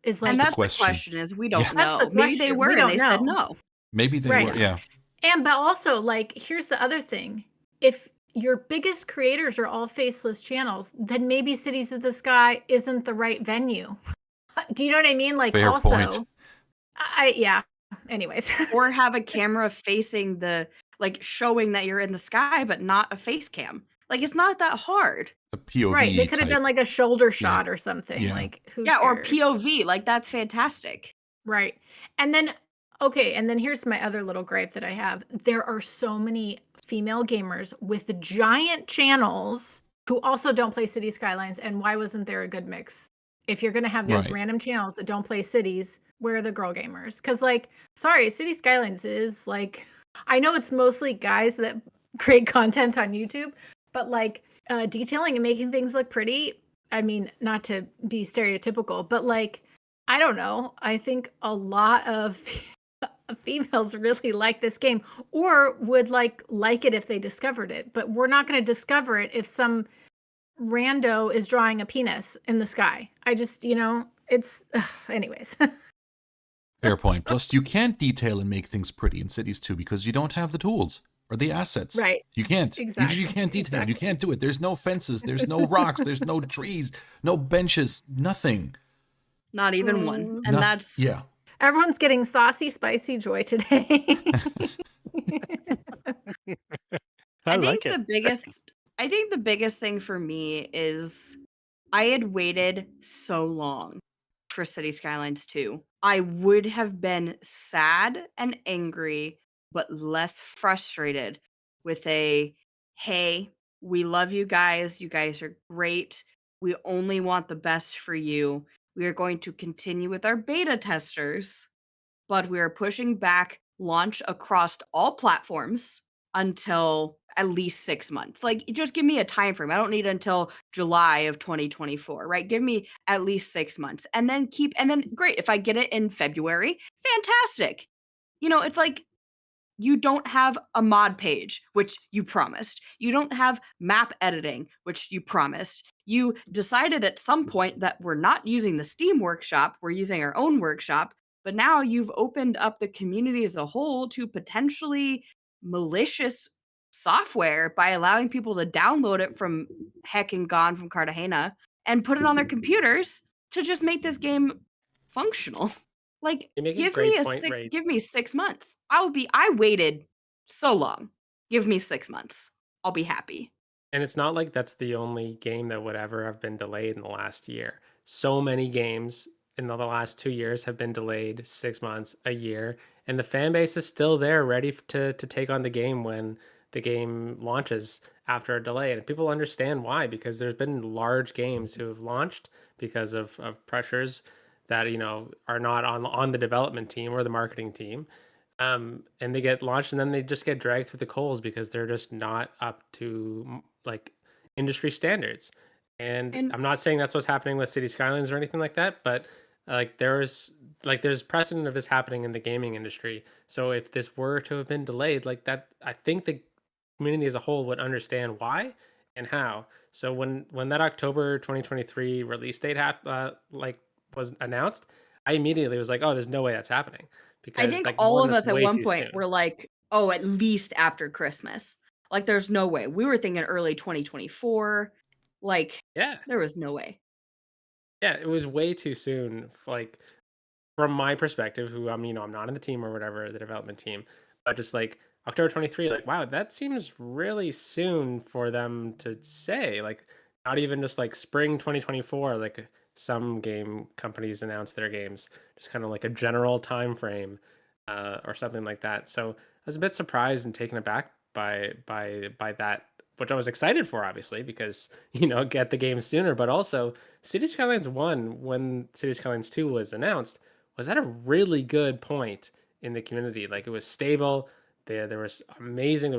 And that's the question is, we don't know. Maybe they were and they said no. Maybe they were, yeah. But also, like, here's the other thing. If your biggest creators are all faceless channels, then maybe Cities of the Sky isn't the right venue. Do you know what I mean? Like, fair also, point. Anyways. Or have a camera facing like showing that you're in the sky, but not a face cam. Like, it's not that hard. A POV. Right. They could have done like a shoulder shot or something. Yeah. Like, who cares? Or POV. Like, that's fantastic. Right. And then, and then here's my other little gripe that I have. There are so many female gamers with giant channels who also don't play City Skylines. And why wasn't there a good mix? If you're going to have these random channels that don't play cities, where are the girl gamers? Because, like, sorry, City Skylines is like, I know it's mostly guys that create content on YouTube, but like detailing and making things look pretty. I mean, not to be stereotypical, but like, I don't know. I think a lot of females really like this game, or would like it if they discovered it. But we're not going to discover it if some rando is drawing a penis in the sky. I just, it's anyways. Fair point. Plus, you can't detail and make things pretty in cities too because you don't have the tools or the assets. Right. You can't. Exactly. You can't detail. You can't do it. There's no fences. There's no rocks. There's no trees. No benches. Nothing. Not even one. And that's... Yeah. Everyone's getting saucy, spicy Joy today. I think the biggest thing for me is I had waited so long for City Skylines 2. I would have been sad and angry, but less frustrated with a, hey, we love you guys. You guys are great. We only want the best for you. We are going to continue with our beta testers, but we are pushing back launch across all platforms until at least 6 months. Like, just give me a time frame. I don't need until July of 2024, right? Give me at least 6 months. And then great, if I get it in February, fantastic. It's like you don't have a mod page, which you promised. You don't have map editing, which you promised. You decided at some point that we're not using the Steam workshop, we're using our own workshop, but now you've opened up the community as a whole to potentially malicious software by allowing people to download it from heckin' gone from Cartagena and put it on their computers to just make this game functional. Like, You make a give me great point, Ray. give me 6 months. I waited so long. Give me 6 months. I'll be happy. And it's not like that's the only game that would ever have been delayed in the last year. So many games in the last 2 years have been delayed 6 months, a year, and the fan base is still there, ready to take on the game when the game launches after a delay. And people understand why, because there's been large games who have launched because of pressures that are not on the development team or the marketing team, and they get launched and then they just get dragged through the coals because they're just not up to like industry standards. And And I'm not saying that's what's happening with City Skylines or anything like that, but there's precedent of this happening in the gaming industry. So if this were to have been delayed like that, I think the community as a whole would understand why and how. So when that October 2023 release date was announced, I immediately was like, oh, there's no way that's happening, I because think like all one, of that's us at way one too point soon. were like, "Oh, at least after Christmas." Like, there's no way. We were thinking early 2024. Like, Yeah, there was no way. yeah, it was way too soon. Like from my perspective, who I'm not in the team or whatever, the development team, but just like October 23, like wow, that seems really soon for them to say. Like not even just like spring 2024, like some game companies announce their games, just kind of like a general time frame, or something like that. So I was a bit surprised and taken aback by that, which I was excited for, obviously, because get the game sooner, but also City Skylines 1, when City Skylines 2 was announced, was at a really good point in the community. Like it was stable. There was amazing.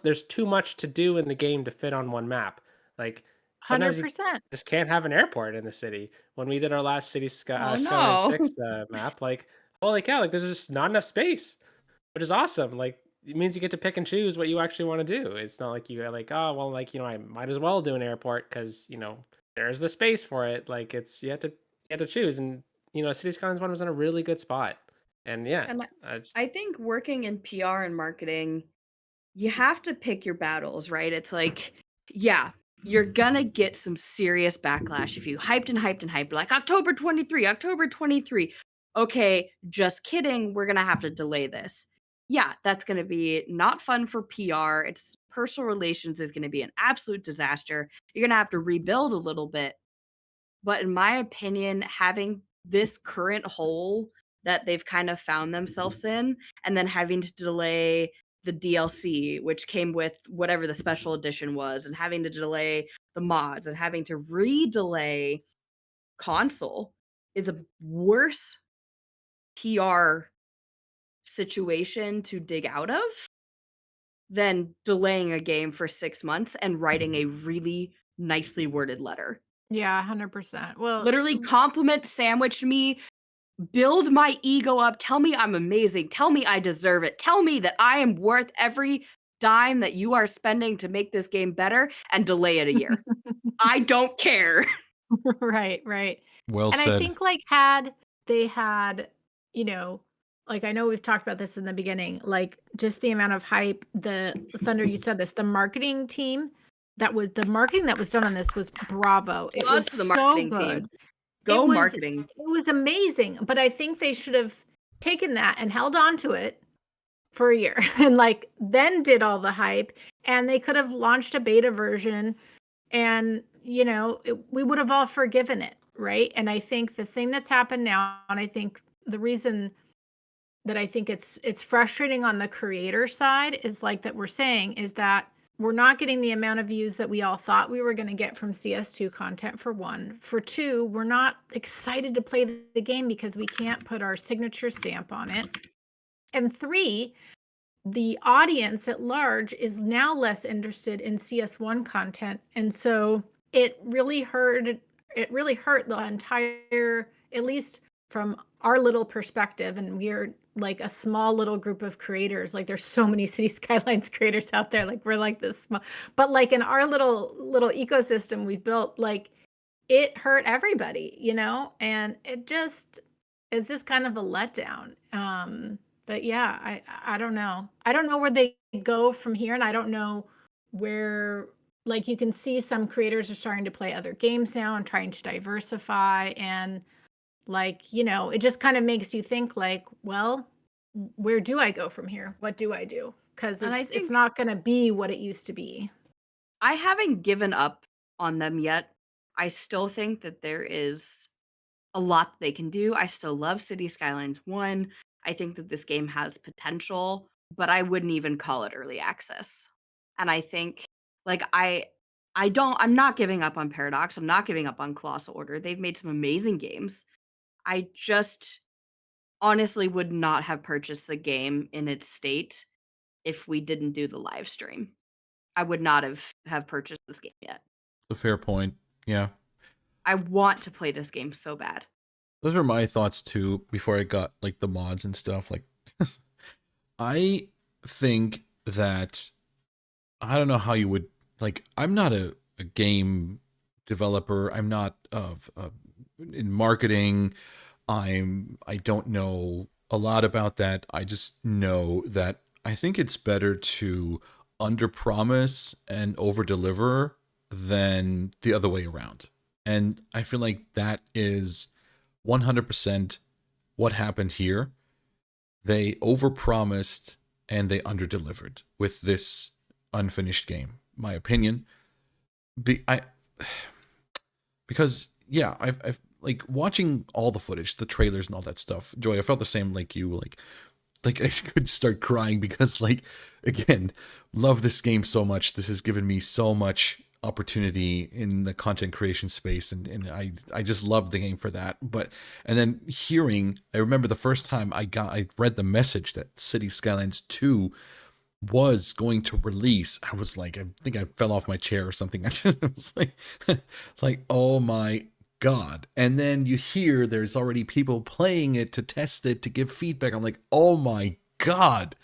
There's too much to do in the game to fit on one map. Like sometimes you 100%. just can't have an airport in the city. When we did our last Oh Skyline no. 6 map, like holy cow, like there's just not enough space, which is awesome. Like it means you get to pick and choose what you actually want to do. It's not like you're like, oh well, like I might as well do an airport because there's the space for it. Like it's you have to choose, and City Skylines 1 was in a really good spot. And yeah, And I just, I think working in PR and marketing, you have to pick your battles, right? It's like, yeah, you're gonna get some serious backlash if you hyped and hyped and hyped, like October 23, October 23. Okay, just kidding. We're gonna have to delay this. Yeah, that's gonna be not fun for PR. It's personal relations is gonna be an absolute disaster. You're gonna have to rebuild a little bit. But in my opinion, having this current hole that they've kind of found themselves in, and then having to delay the DLC, which came with whatever the special edition was, and having to delay the mods and having to re-delay console is a worse PR situation to dig out of than delaying a game for 6 months and writing a really nicely worded letter. Yeah, 100%. Well, Literally compliment sandwich me, build my ego up, tell me I'm amazing, tell me I deserve it, tell me that I am worth every dime that you are spending to make this game better, and delay it a year. I don't care. right, right. Well And I said. think like had they had, you know, like I know we've talked about this in the beginning, like just the amount of hype, the Thunder, you said this, the marketing team the marketing that was done on this was bravo. It was Applause to the so marketing team. good. Go It marketing. was amazing, but I think they should have taken that and held on to it for a year and like then did all the hype, and they could have launched a beta version, and we would have all forgiven it, right? And I think the thing that's happened now, and I think the reason that I think it's frustrating on the creator side is like that we're saying is that we're not getting the amount of views that we all thought we were going to get from CS2 content, for one. For two, we're not excited to play the game because we can't put our signature stamp on it. And three, the audience at large is now less interested in CS1 content. And so it really hurt the entire, at least from our little perspective, and we're like a small little group of creators. Like there's so many City Skylines creators out there. Like we're like this small, but like in our little ecosystem we've built, like it hurt everybody, you know, and it's just kind of a letdown. But yeah, I don't know. I don't know where they go from here, and I don't know where, like, you can see some creators are starting to play other games now and trying to diversify, and like, you know, it just kind of makes you think like, well, where do I go from here? What do I do? Because And I it's think not going to be what it used to be. I haven't given up on them yet. I still think that there is a lot they can do. I still love City Skylines 1. I think that this game has potential, but I wouldn't even call it early access. And I think like I'm not giving up on Paradox. I'm not giving up on Colossal Order. They've made some amazing games. I just honestly would not have purchased the game in its state if we didn't do the live stream. I would not have purchased this game yet. It's a fair point. Yeah. I want to play this game so bad. Those were my thoughts too before I got like the mods and stuff. Like I think that I don't know how you would like I'm not a game developer. I'm not of in marketing. I don't know a lot about that. I just know that I think it's better to underpromise and overdeliver than the other way around. And I feel like that is 100% what happened here. They overpromised and they underdelivered with this unfinished game. My opinion. Because yeah, I've like watching all the footage, the trailers and all that stuff. Joy, I felt the same like you. Like I could start crying because like again, love this game so much. This has given me so much opportunity in the content creation space, and I just love the game for that. But and then I remember the first time I read the message that Cities Skylines 2 was going to release. I was like, I think I fell off my chair or something. I was like, it's like, oh my God. And then you hear there's already people playing it to test it, to give feedback. I'm like, oh my God,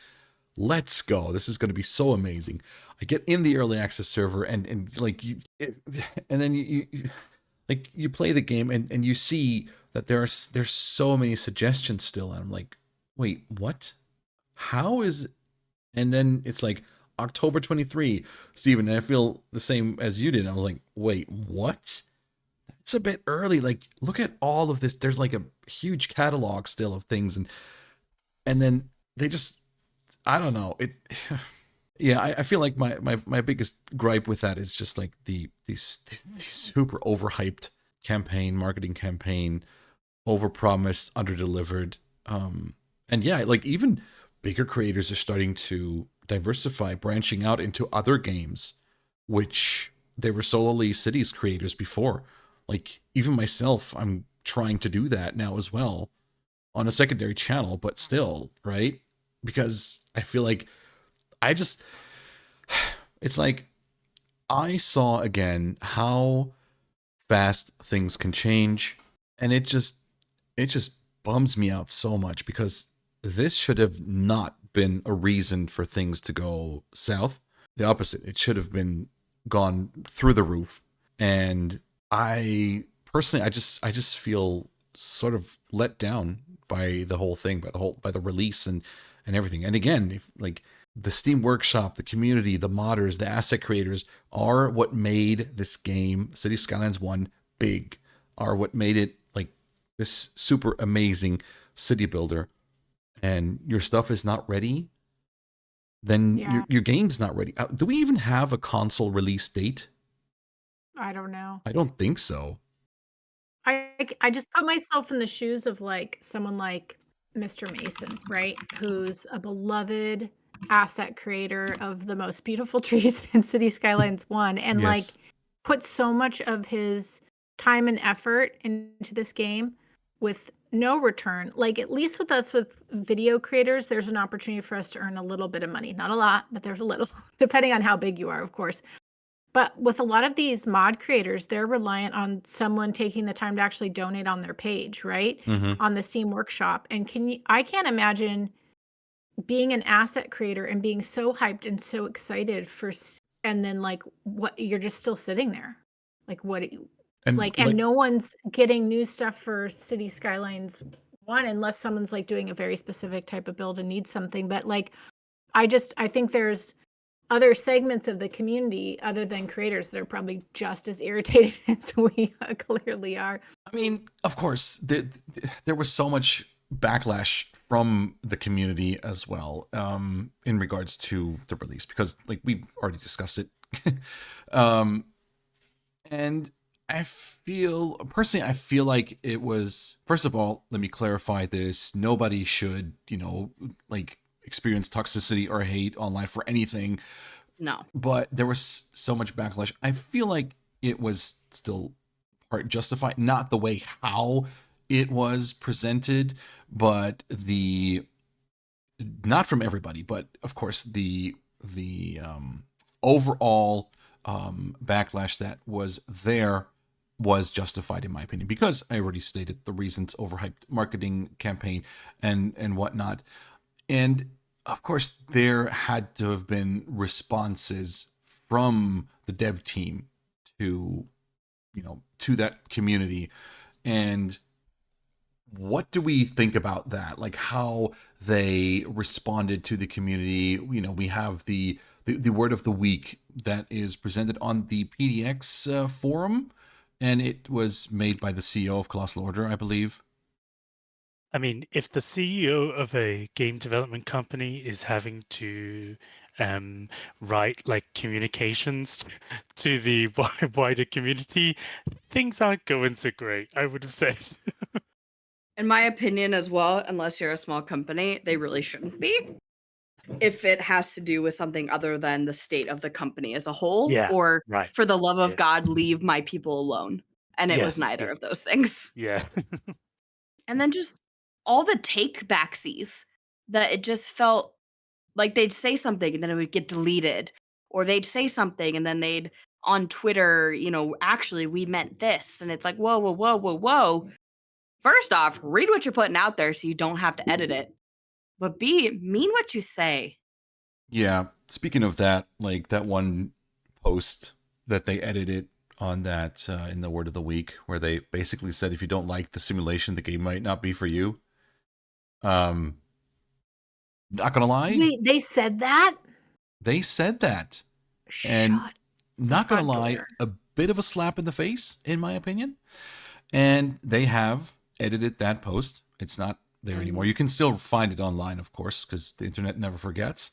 let's go. This is going to be so amazing. I get in the early access server and like and then you like you play the game and you see that there's so many suggestions still. And I'm like, wait, what? How is, and then it's like October 23, Steven, and I feel the same as you did. I was like, wait, what? It's a bit early. Like, look at all of this. There's like a huge catalog still of things, and then they just, I don't know. It yeah, I feel like my biggest gripe with that is just like these super overhyped marketing campaign, overpromised, underdelivered. And yeah, like even bigger creators are starting to diversify, branching out into other games, which they were solely Cities creators before. Like even myself, I'm trying to do that now as well on a secondary channel, but still, right? Because I feel like it's like I saw again how fast things can change, and it just bums me out so much because this should have not been a reason for things to go south. The opposite. It should have been gone through the roof. And I personally, I just feel sort of let down by the whole thing, by the release and everything. And again, if like the Steam Workshop, the community, the modders, the asset creators are what made this game, Cities Skylines 1, big, are what made it like this super amazing city builder. And your stuff is not ready, then your game's not ready. Do we even have a console release date? I don't know. I don't think so. I just put myself in the shoes of, like, someone like Mr. Mason, right? Who's a beloved asset creator of the most beautiful trees in City Skylines 1, and, like, Yes. put so much of his time and effort into this game with no return. Like, at least with us, with video creators, there's an opportunity for us to earn a little bit of money. Not a lot, but there's a little, depending on how big you are, of course. But with a lot of these mod creators, they're reliant on someone taking the time to actually donate on their page, right? Mm-hmm. On the Steam Workshop. And I can't imagine being an asset creator and being so hyped and so excited and then like what you're just still sitting there. Like what And like and like, no one's getting new stuff for City Skylines 1 unless someone's like doing a very specific type of build and needs something. But like I think there's other segments of the community other than creators that are probably just as irritated as we clearly are. I mean, of course, there was so much backlash from the community as well, in regards to the release, because like we've already discussed it. um, and I feel like it was, first of all, let me clarify this. Nobody should, like experience toxicity or hate online for anything, No. but there was so much backlash. I feel like it was still part justified, not the way how it was presented, but the not from everybody, but of course the overall backlash that was there was justified in my opinion, because I already stated the reasons: overhyped marketing campaign and whatnot. And of course, there had to have been responses from the dev team to, to that community. And what do we think about that? Like how they responded to the community? We have the word of the week that is presented on the PDX forum, and it was made by the CEO of Colossal Order, I believe. I mean, if the CEO of a game development company is having to write like communications to the wider community, things aren't going so great, I would have said. In my opinion as well, unless you're a small company, they really shouldn't be. If it has to do with something other than the state of the company as a whole, Yeah, or right. for the love of Yeah. God, leave my people alone. And it was Yes. neither of those things. Yeah. And then just all the take backsies that it just felt like they'd say something and then it would get deleted. Or they'd say something and then they'd on Twitter, actually we meant this. And it's like, whoa, whoa, whoa, whoa, whoa. First off, read what you're putting out there so you don't have to edit it. But B, mean what you say. Yeah. Speaking of that, like that one post that they edited on that in the word of the week, where they basically said if you don't like the simulation, the game might not be for you. Um, not gonna lie, Wait, they said that? they said that, and Shut the not gonna front lie, door. a bit of a slap in the face, in my opinion. And they have edited that post. It's not there anymore. You can still find it online, of course, because the internet never forgets.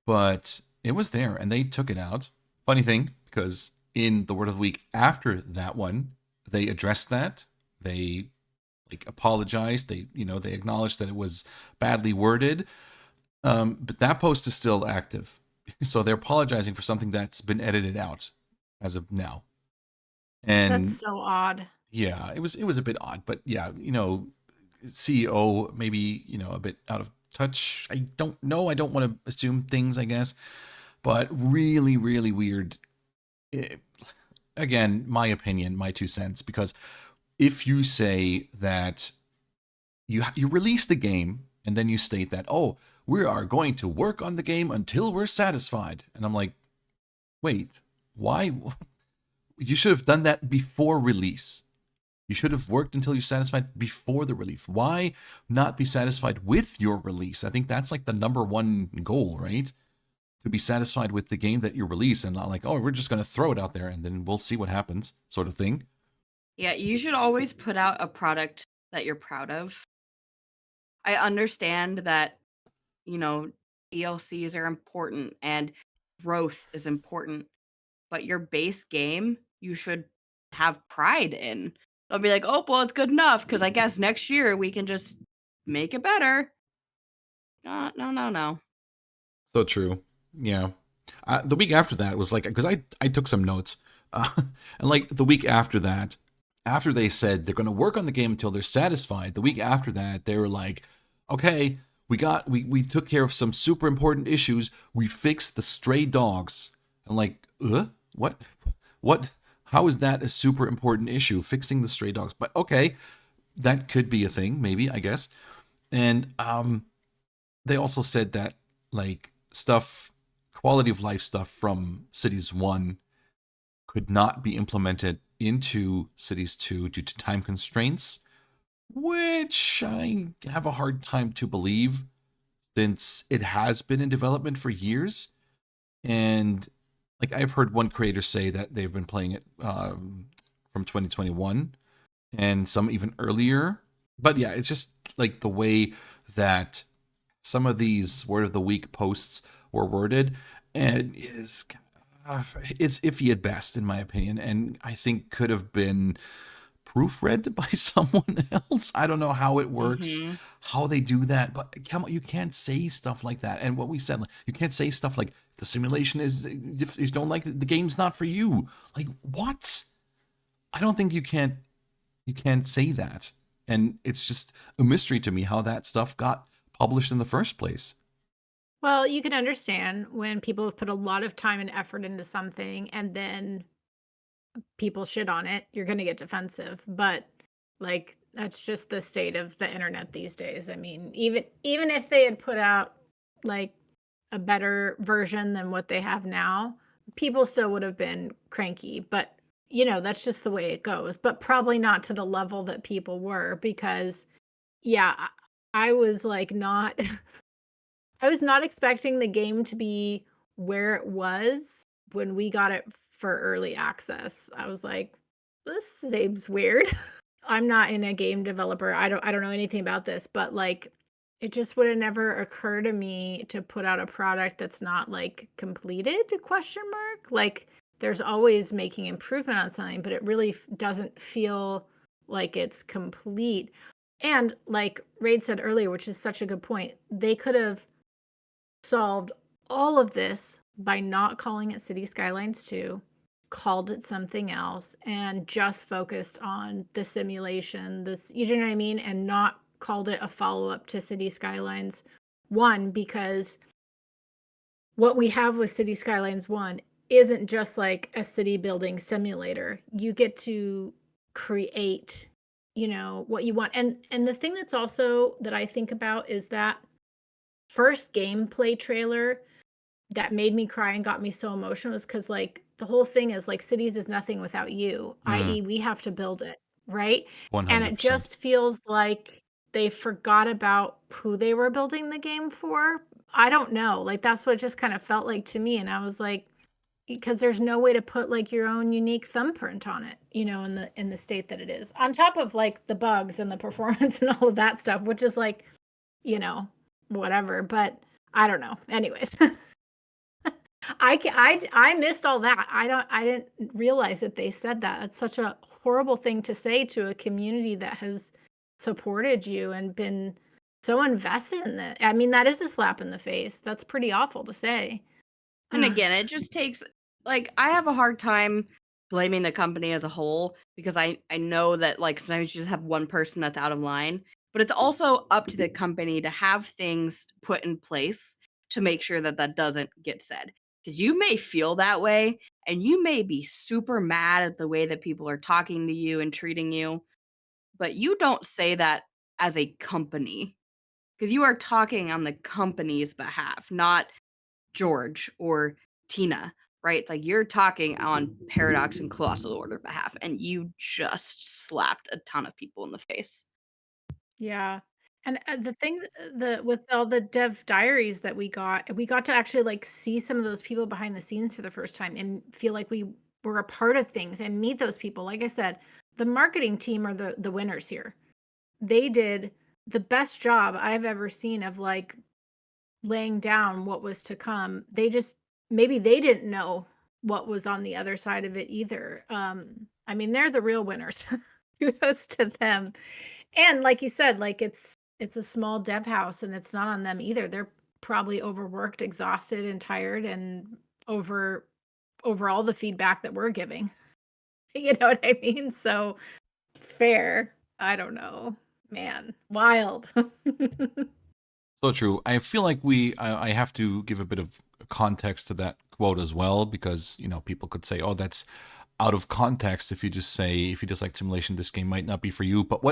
But it was there, and they took it out. Funny thing, because in the word of the week after that one, they addressed that. They like apologized. They acknowledged that it was badly worded. But that post is still active, so they're apologizing for something that's been edited out as of now. That's And so odd. yeah, it was a bit odd, but yeah, CEO maybe a bit out of touch. I don't know. I don't want to assume things, I guess, but really, really weird. Eh, Again, my opinion, my 2 cents, because if you say that you release the game and then you state that, oh, we are going to work on the game until we're satisfied, and I'm like, wait, why? You should have done that before release. You should have worked until you're satisfied before the release. Why not be satisfied with your release? I think that's like the number one goal, right? To be satisfied with the game that you release, and not like, oh, we're just going to throw it out there and then we'll see what happens, sort of thing. Yeah, you should always put out a product that you're proud of. I understand that, you know, DLCs are important and growth is important, but your base game, you should have pride in. I'll be like, oh, well, it's good enough because I guess next year we can just make it better. No. So true. Yeah. The week after that was like, because I took some notes. And like the week after that, after they said they're going to work on the game until they're satisfied, the week after that, they were like, okay, we took care of some super important issues. We fixed the stray dogs. I'm like, what? How is that a super important issue? Fixing the stray dogs. But okay, that could be a thing, maybe, I guess. And they also said that like stuff, quality of life stuff from Cities 1 could not be implemented into Cities 2 due to time constraints, which I have a hard time to believe since it has been in development for years. And like I've heard one creator say that they've been playing it from 2021 and some even earlier. But yeah, it's just like the way that some of these word of the week posts were worded, and it's iffy at best in my opinion, and I think could have been proofread by someone else. I don't know how it works, how they do that, but come on, you can't say stuff like that. And what we said, like, you can't say stuff like the simulation is, if you don't like it, the game's not for you. Like, what? I don't think you can't say that. And it's just a mystery to me how that stuff got published in the first place. Well, you can understand when people have put a lot of time and effort into something and then people shit on it, you're going to get defensive. But like that's just the state of the internet these days. I mean, even if they had put out like a better version than what they have now, people still would have been cranky. But that's just the way it goes. But probably not to the level that people were because yeah, I was like not I was not expecting the game to be where it was when we got it for early access. I was like, this seems weird. I'm not in a game developer. I don't know anything about this, but like it just would have never occurred to me to put out a product that's not like completed question mark. Like there's always making improvement on something, but it really doesn't feel like it's complete. And like Raid said earlier, which is such a good point, they could have solved all of this by not calling it City Skylines 2, called it something else, and just focused on the simulation, you know what I mean? And not called it a follow-up to City Skylines 1, because what we have with City Skylines 1 isn't just like a city building simulator. You get to create, what you want. And the thing that's also that I think about is that first gameplay trailer that made me cry and got me so emotional is because like the whole thing is like cities is nothing without you, i.e. we have to build it, right? 100%. And it just feels like they forgot about who they were building the game for. I don't know, like that's what it just kind of felt like to me. And I was like, because there's no way to put like your own unique thumbprint on it, in the state that it is, on top of like the bugs and the performance and all of that stuff, which is like, whatever. But I don't know. Anyways, I missed all that. I didn't realize that they said that. It's such a horrible thing to say to a community that has supported you and been so invested in it. I mean, that is a slap in the face. That's pretty awful to say. And again, it just takes like I have a hard time blaming the company as a whole because I know that like sometimes you just have one person that's out of line, but it's also up to the company to have things put in place to make sure that that doesn't get said. Because you may feel that way and you may be super mad at the way that people are talking to you and treating you, but you don't say that as a company because you are talking on the company's behalf, not George or Tina, right? It's like you're talking on Paradox and Colossal Order behalf, and you just slapped a ton of people in the face. Yeah. And the thing with all the dev diaries that we got to actually like see some of those people behind the scenes for the first time and feel like we were a part of things and meet those people. Like I said, the marketing team are the winners here. They did the best job I've ever seen of like laying down what was to come. Maybe they didn't know what was on the other side of it either. I mean, they're the real winners. Kudos to them. And like you said, like it's a small dev house and it's not on them either. They're probably overworked, exhausted, and tired and over all the feedback that we're giving. You know what I mean? So fair. I don't know. Man, wild. So true. I feel like I have to give a bit of context to that quote as well, because, people could say, oh, that's out of context if you just say, if you dislike simulation, this game might not be for you. But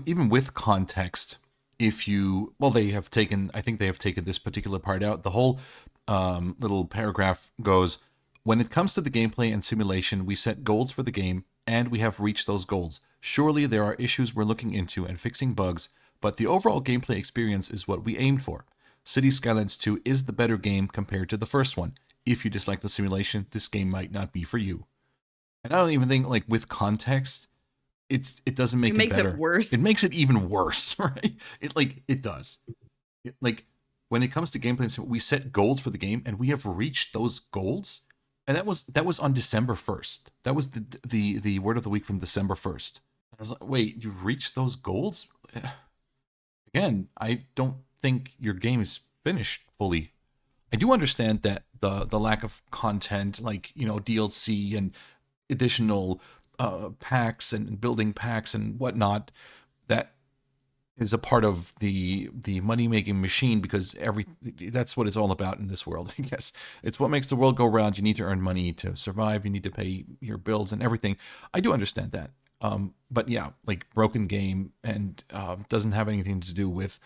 even with context, they have taken, I think they have taken this particular part out. The whole little paragraph goes, when it comes to the gameplay and simulation, we set goals for the game and we have reached those goals. Surely there are issues we're looking into and fixing bugs, but the overall gameplay experience is what we aimed for. Cities Skylines 2 is the better game compared to the first one. If you dislike the simulation, this game might not be for you. And I don't even think, like, with context, it doesn't make it better. It worse. It makes it even worse, right? It does. When it comes to gameplay, we set goals for the game, and we have reached those goals. And that was on December 1st. That was the word of the week from December 1st. I was like, wait, you've reached those goals? Again, I don't think your game is finished fully. I do understand that the lack of content, like, DLC and additional packs and building packs and whatnot, that is a part of the money-making machine, because that's what it's all about in this world, I guess. It's what makes the world go round. You need to earn money to survive. You need to pay your bills and everything. I do understand that. But yeah, like, broken game and doesn't have anything to do with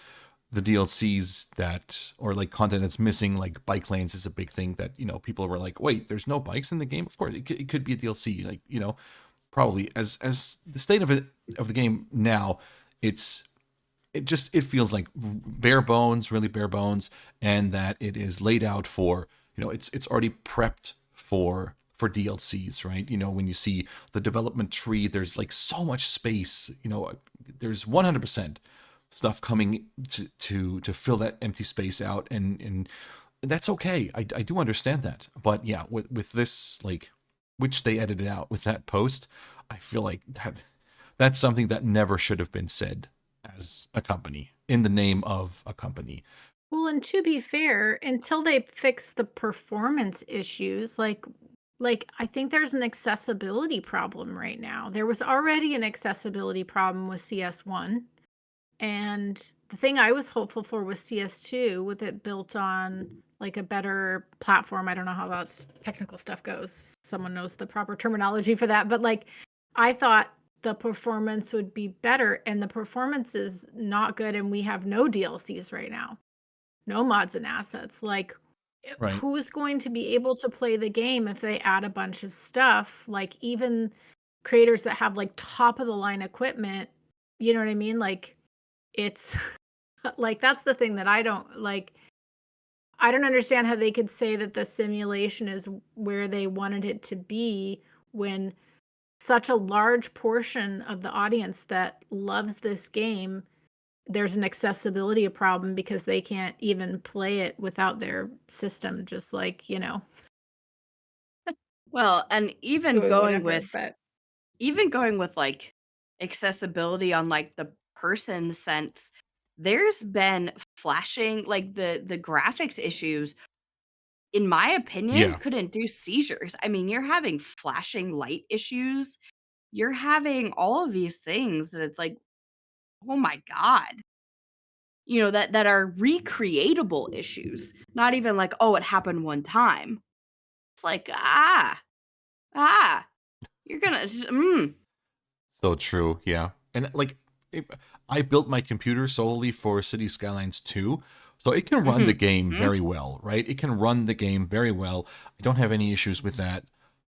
the DLCs or like content that's missing. Like, bike lanes is a big thing that, people were like, wait, there's no bikes in the game? Of course, it could be a DLC. Like, probably as the state of the game now, it feels like bare bones, really bare bones, and that it is laid out for, it's already prepped for DLCs, right? When you see the development tree, there's like so much space, there's 100% stuff coming to fill that empty space out, and that's okay. I do understand that. But yeah, with this, like, which they edited out with that post, I feel like that's something that never should have been said as a company, in the name of a company. Well, and to be fair, until they fix the performance issues, like I think there's an accessibility problem right now. There was already an accessibility problem with CS1, and the thing I was hopeful for was CS2, with it built on like a better platform. I don't know how that technical stuff goes. Someone knows the proper terminology for that, but like, I thought the performance would be better, and the performance is not good, and we have no DLCs right now. No mods and assets. Like, Right. who's going to be able to play the game if they add a bunch of stuff? Like, even creators that have like top of the line equipment, you know what I mean? Like, it's like, that's the thing that I don't like. I don't understand how they could say that the simulation is where they wanted it to be, when such a large portion of the audience that loves this game, there's an accessibility problem because they can't even play it without their system, just like, Well, and even doing going whatever. with But like accessibility on like the person sense, there's been flashing, like the graphics issues, in my opinion, Yeah. could induce seizures. I mean, you're having flashing light issues. You're having all of these things that it's like, oh my God. That are recreatable issues. Not even like, oh, it happened one time. It's like, you're gonna So true, yeah. And like, I built my computer solely for Cities Skylines 2, so it can run the game very well, right? It can run the game very well. I don't have any issues with that.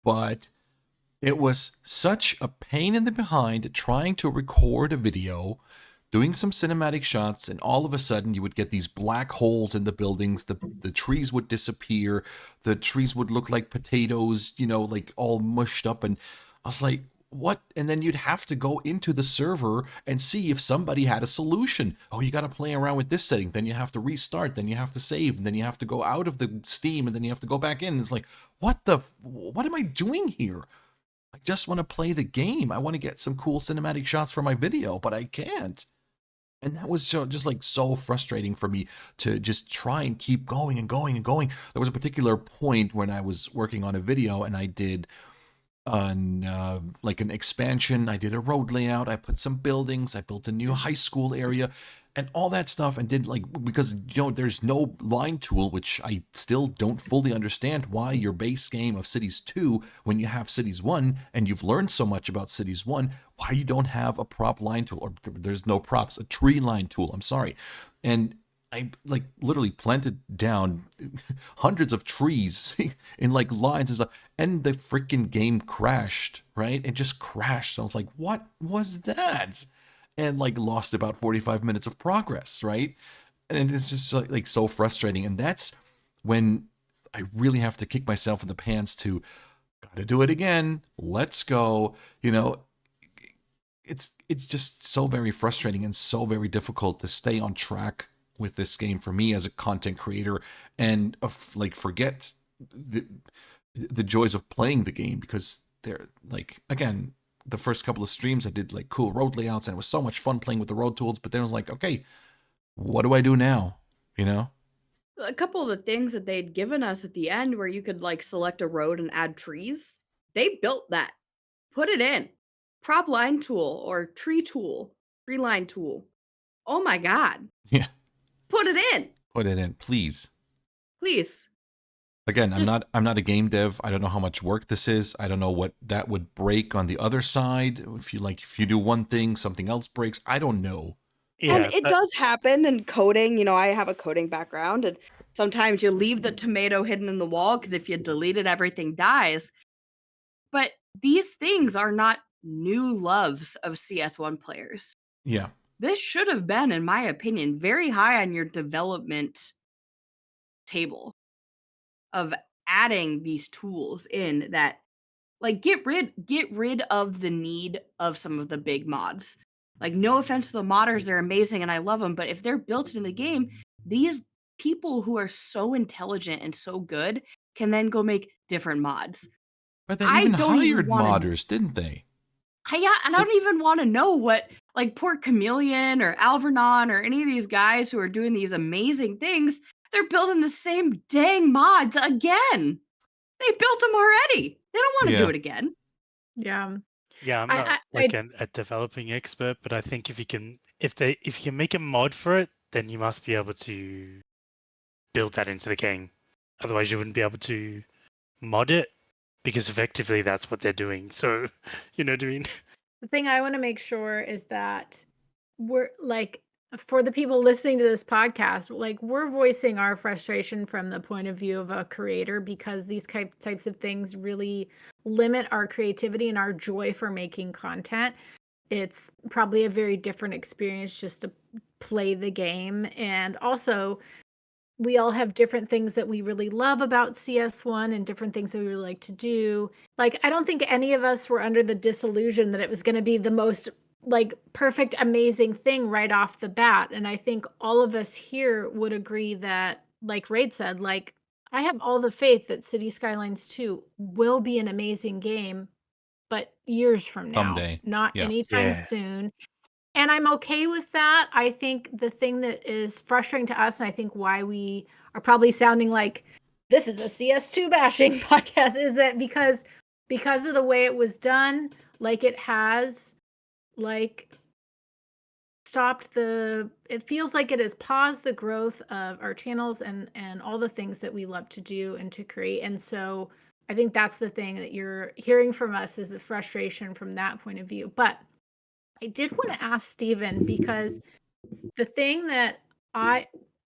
But it was such a pain in the behind trying to record a video, doing some cinematic shots, and all of a sudden you would get these black holes in the buildings. The trees would disappear. The trees would look like potatoes, like all mushed up. And I was like, what? And then you'd have to go into the server and see if somebody had a solution. Oh, you got to play around with this setting. Then you have to restart. Then you have to save. And then you have to go out of the Steam. And then you have to go back in. It's like, what am I doing here? I just want to play the game. I want to get some cool cinematic shots for my video, but I can't. And that was just like so frustrating for me to just try and keep going and going and going. There was a particular point when I was working on a video and I did like an expansion. I did a road layout. I put some buildings. I built a new high school area and all that stuff, and did like, because there's no line tool, which I still don't fully understand why your base game of Cities 2, when you have Cities 1 and you've learned so much about Cities 1, why you don't have a prop line tool, or there's no props, a tree line tool. I'm sorry. And I like literally planted down hundreds of trees in like lines and stuff, and the freaking game crashed, right? It just crashed. So I was like, what was that? And like lost about 45 minutes of progress, right? And it's just like so frustrating. And that's when I really have to kick myself in the pants to, gotta do it again. Let's go. It's just so very frustrating and so very difficult to stay on track with this game for me as a content creator, and like forget the joys of playing the game, because they're like, again, the first couple of streams I did like cool road layouts and it was so much fun playing with the road tools, but then I was like, okay, what do I do now? A couple of the things that they'd given us at the end where you could like select a road and add trees, they built that. Put it in. Prop line tool or tree line tool. Oh my God. Yeah. Put it in. Put it in, please. Please. Again, I'm not a game dev. I don't know how much work this is. I don't know what that would break on the other side. If you do one thing, something else breaks. I don't know. Yeah, And it does happen in coding. I have a coding background, and sometimes you leave the tomato hidden in the wall because if you delete it, everything dies. But these things are not new loves of CS1 players. Yeah. This should have been, in my opinion, very high on your development table of adding these tools in that, like, get rid of the need of some of the big mods. Like, no offense to the modders, they're amazing and I love them, but if they're built in the game, these people who are so intelligent and so good can then go make different mods. But they I even don't even hired wanna- modders, didn't they? Yeah, and I don't even want to know what, like, poor Chameleon or Alvernon or any of these guys who are doing these amazing things, they're building the same dang mods again. They built them already. They don't want to Yeah. do it again. Yeah. Yeah, I'm not a developing expert, but I think if you can make a mod for it, then you must be able to build that into the game. Otherwise, you wouldn't be able to mod it, because effectively that's what they're doing. So, you know what I mean? The thing I want to make sure is that we're like, for the people listening to this podcast, like, we're voicing our frustration from the point of view of a creator, because these types of things really limit our creativity and our joy for making content. It's probably a very different experience just to play the game. And also, we all have different things that we really love about CS1 and different things that we really like to do. Like, I don't think any of us were under the disillusion that it was going to be the most like perfect, amazing thing right off the bat. And I think all of us here would agree that, like Raid said, like, I have all the faith that City Skylines 2 will be an amazing game, but years from now, Someday. not Yeah. anytime soon. And I'm okay with that. I think the thing that is frustrating to us, and I think why we are probably sounding like this is a CS2 bashing podcast, is that because of the way it was done, like, it has like stopped it feels like it has paused the growth of our channels and all the things that we love to do and to create. And so I think that's the thing that you're hearing from us, is the frustration from that point of view. But I did want to ask Steven, because the thing that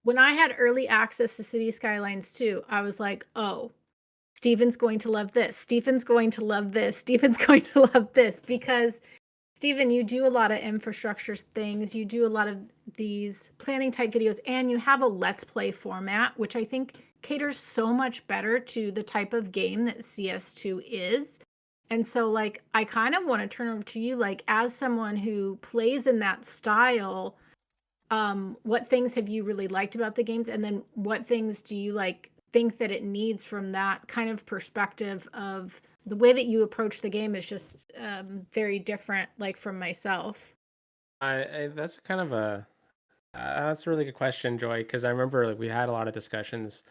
when I had early access to City Skylines 2, I was like, oh, Steven's going to love this. Steven's going to love this. Steven's going to love this. Because, Steven, you do a lot of infrastructure things. You do a lot of these planning type videos, and you have a Let's Play format, which I think caters so much better to the type of game that CS2 is. And so, like, I kind of want to turn over to you, like, as someone who plays in that style, what things have you really liked about the games? And then what things do you, like, think that it needs from that kind of perspective of the way that you approach the game is just very different, like from myself. That's kind of a that's a really good question, Joy, because I remember like we had a lot of discussions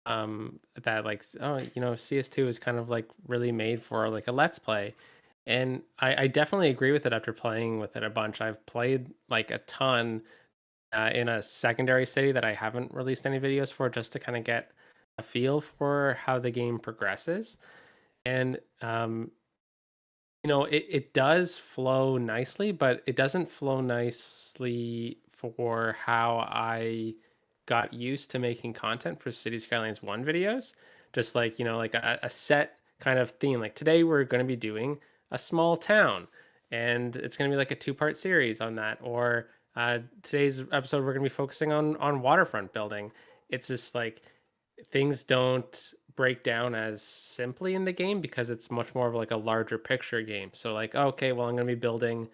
that like oh CS2 is kind of like really made for like a let's play, and I definitely agree with it after playing with it a bunch. I've played like a ton in a secondary city that I haven't released any videos for, just to kind of get a feel for how the game progresses. And it does flow nicely, but it doesn't flow nicely for how I got used to making content for City Skylines 1 videos. Just like, like a set kind of theme. Like today we're going to be doing a small town, and it's going to be like a 2-part series on that. Or today's episode we're going to be focusing on waterfront building. It's just like things don't break down as simply in the game because it's much more of like a larger picture game. So like, okay, well, I'm going to be building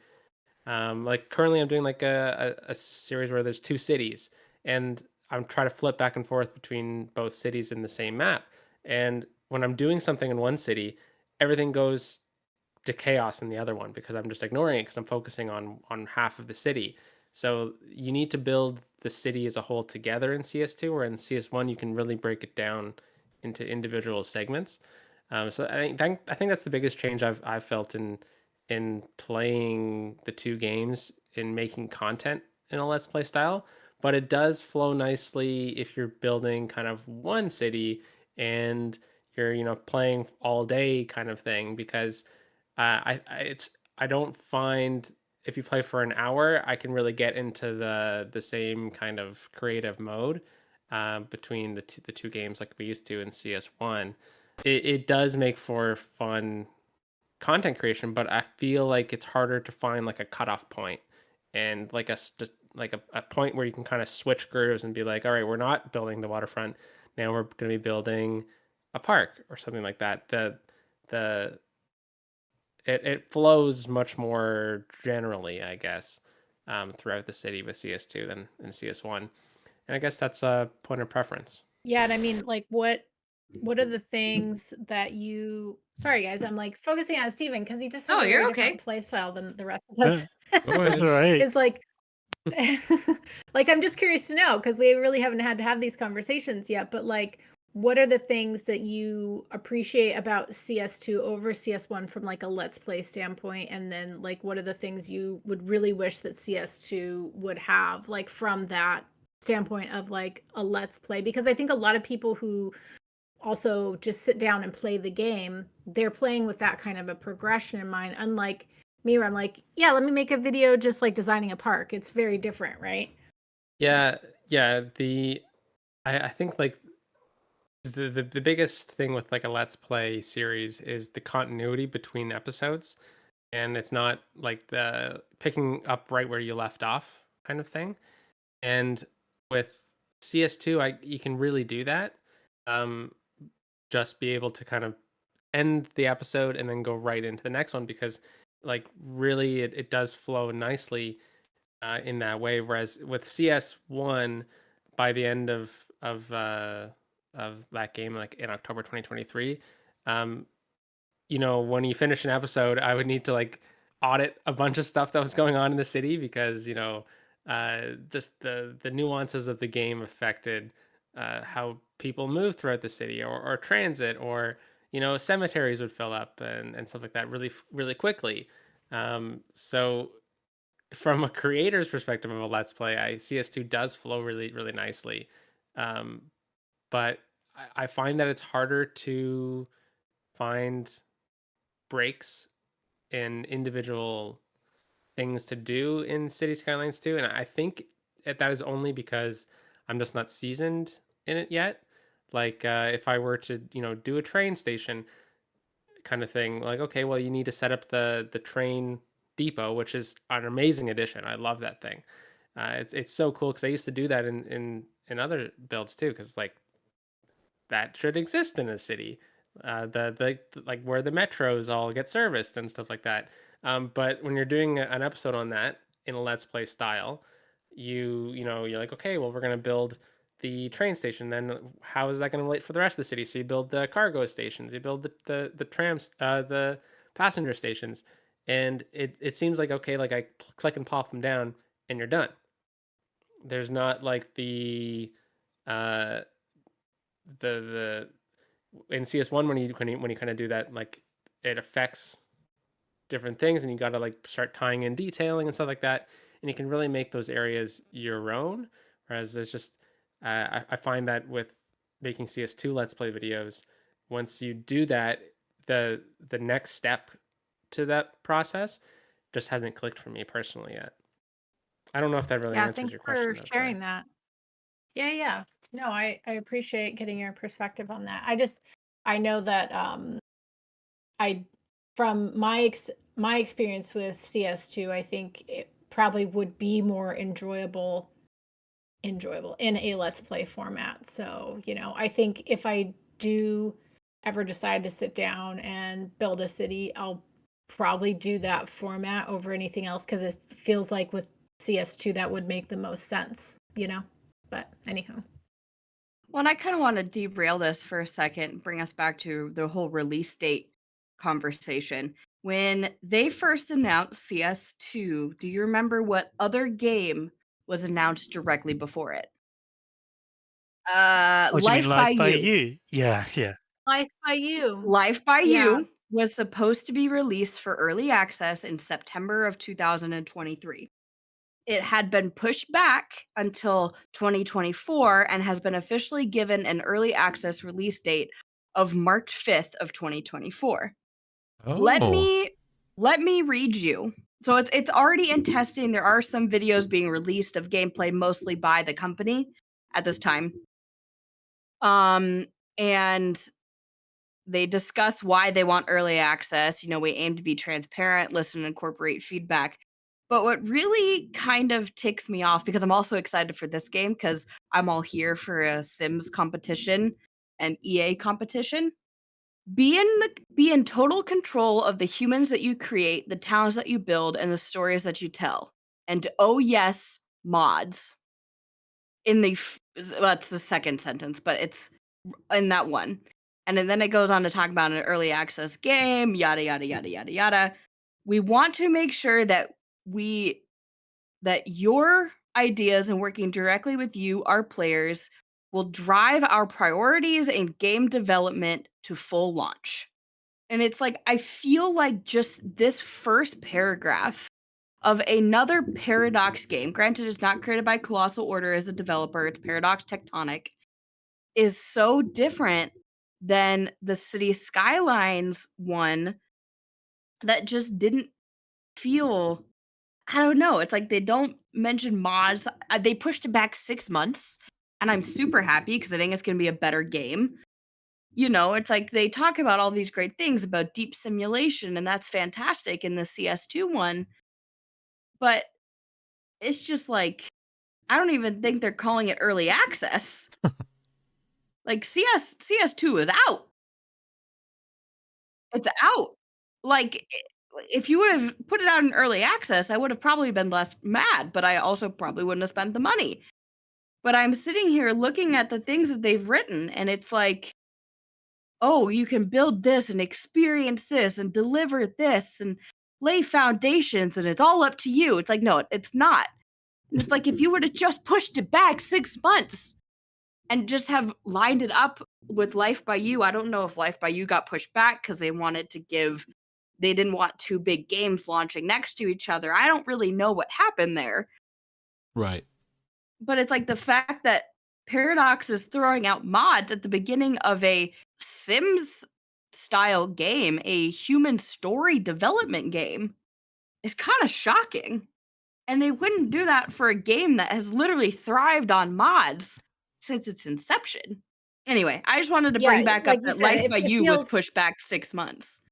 like currently I'm doing like a series where there's 2 cities, and I'm trying to flip back and forth between both cities in the same map. And when I'm doing something in one city, everything goes to chaos in the other one because I'm just ignoring it because I'm focusing on half of the city. So you need to build the city as a whole together in CS2, or in CS1 you can really break it down into individual segments. So I think that's the biggest change I've felt in playing the 2 games in making content in a let's play style. But it does flow nicely if you're building kind of one city and you're playing all day kind of thing, because I don't find if you play for an hour, I can really get into the same kind of creative mode between the two games like we used to in CS1. It does make for fun content creation, but I feel like it's harder to find like a cutoff point and like a point where you can kind of switch grooves and be like, all right, we're not building the waterfront. Now we're going to be building a park or something like that. The it flows much more generally, I guess, throughout the city with CS2 than in CS1. And I guess that's a point of preference. Yeah, and I mean, like, what are the things that you? Sorry, guys, I'm like focusing on Steven because he just has Oh, a you're very okay. different play style than the rest of us. Go That's ahead. all right. It's like, like I'm just curious to know because we really haven't had to have these conversations yet. But like, what are the things that you appreciate about CS2 over CS1 from like a let's play standpoint? And then like, what are the things you would really wish that CS2 would have, like from that standpoint of like a let's play? Because I think a lot of people who also just sit down and play the game, they're playing with that kind of a progression in mind, unlike me where I'm like, yeah, let me make a video just like designing a park. It's very different, right? Yeah, yeah. I think like the biggest thing with like a let's play series is the continuity between episodes, and it's not like the picking up right where you left off kind of thing. And with CS2, you can really do that. Um, just be able to kind of end the episode and then go right into the next one, because like really it does flow nicely in that way. Whereas with CS1, by the end of that game, like in October 2023, um, when you finish an episode, I would need to like audit a bunch of stuff that was going on in the city, because just the nuances of the game affected how people move throughout the city, or transit, or cemeteries would fill up and stuff like that really really quickly. So from a creator's perspective of a let's play, CS2 does flow really really nicely, um, but I find that it's harder to find breaks in individual things to do in City Skylines 2, and I think that is only because I'm just not seasoned in it yet. Like if I were to do a train station kind of thing, like okay, well you need to set up the train depot, which is an amazing addition. I love that thing. It's so cool because I used to do that in other builds too, because like that should exist in a city. The like where the metros all get serviced and stuff like that. But when you're doing an episode on that in a let's play style, you're like, okay, well we're gonna build the train station. Then how is that going to relate for the rest of the city? So you build the cargo stations, you build the trams, the passenger stations, and it seems like, okay, like I click and pop them down, and you're done. There's not like uh the in CS1 when you kind of do that, like it affects different things, and you got to like start tying in detailing and stuff like that, and you can really make those areas your own. Whereas it's just I find that with making CS2 Let's Play videos, once you do that, the next step to that process just hasn't clicked for me personally yet. I don't know if that really Yeah, answers thanks your for question though, Troy. sharing that. Yeah, yeah. No, I appreciate getting your perspective on that. I know that I from my experience with CS2, I think it probably would be more enjoyable in a let's play format. So, I think if I do ever decide to sit down and build a city, I'll probably do that format over anything else because it feels like with CS2 that would make the most sense. But anyhow. Well, and I kind of want to derail this for a second and bring us back to the whole release date conversation. When they first announced CS2, do you remember what other game was announced directly before it? Oh, do you mean Life by Live by You. You? Yeah, yeah. Life by You. Life by Yeah. You was supposed to be released for early access in September of 2023. It had been pushed back until 2024 and has been officially given an early access release date of March 5th of 2024. Let Oh, me read you. So it's already in testing. There are some videos being released of gameplay mostly by the company at this time. And they discuss why they want early access. We aim to be transparent, listen, and incorporate feedback. But what really kind of ticks me off, because I'm also excited for this game because I'm all here for a Sims competition and EA competition. Be in total control of the humans that you create, the towns that you build, and the stories that you tell. And oh yes, mods. That's the second sentence, but it's in that one. And then it goes on to talk about an early access game, yada yada yada yada yada. We want to make sure that your ideas and working directly with you, our players, will drive our priorities in game development to full launch. And it's like, I feel like just this first paragraph of another Paradox game, granted, it's not created by Colossal Order as a developer, it's Paradox Tectonic, is so different than the Cities Skylines one that just didn't feel. I don't know. It's like they don't mention mods. They pushed it back 6 months, and I'm super happy because I think it's going to be a better game. It's like they talk about all these great things about deep simulation, and that's fantastic in the CS2 one. But it's just like, I don't even think they're calling it early access. Like CS2 is out. It's out. Like, if you would have put it out in early access, I would have probably been less mad, but I also probably wouldn't have spent the money. But I'm sitting here looking at the things that they've written, and it's like, oh, you can build this and experience this and deliver this and lay foundations, and it's all up to you. It's like, no, it's not. And it's like, if you would have just pushed it back 6 months and just have lined it up with Life by You. I don't know if Life by You got pushed back because they didn't want two big games launching next to each other. I don't really know what happened there. right. But it's like the fact that Paradox is throwing out mods at the beginning of a Sims style game, a human story development game, is kind of shocking. And they wouldn't do that for a game that has literally thrived on mods since its inception. Anyway, I just wanted to Yeah, bring back up like you that said, Life by it You was feels pushed back 6 months.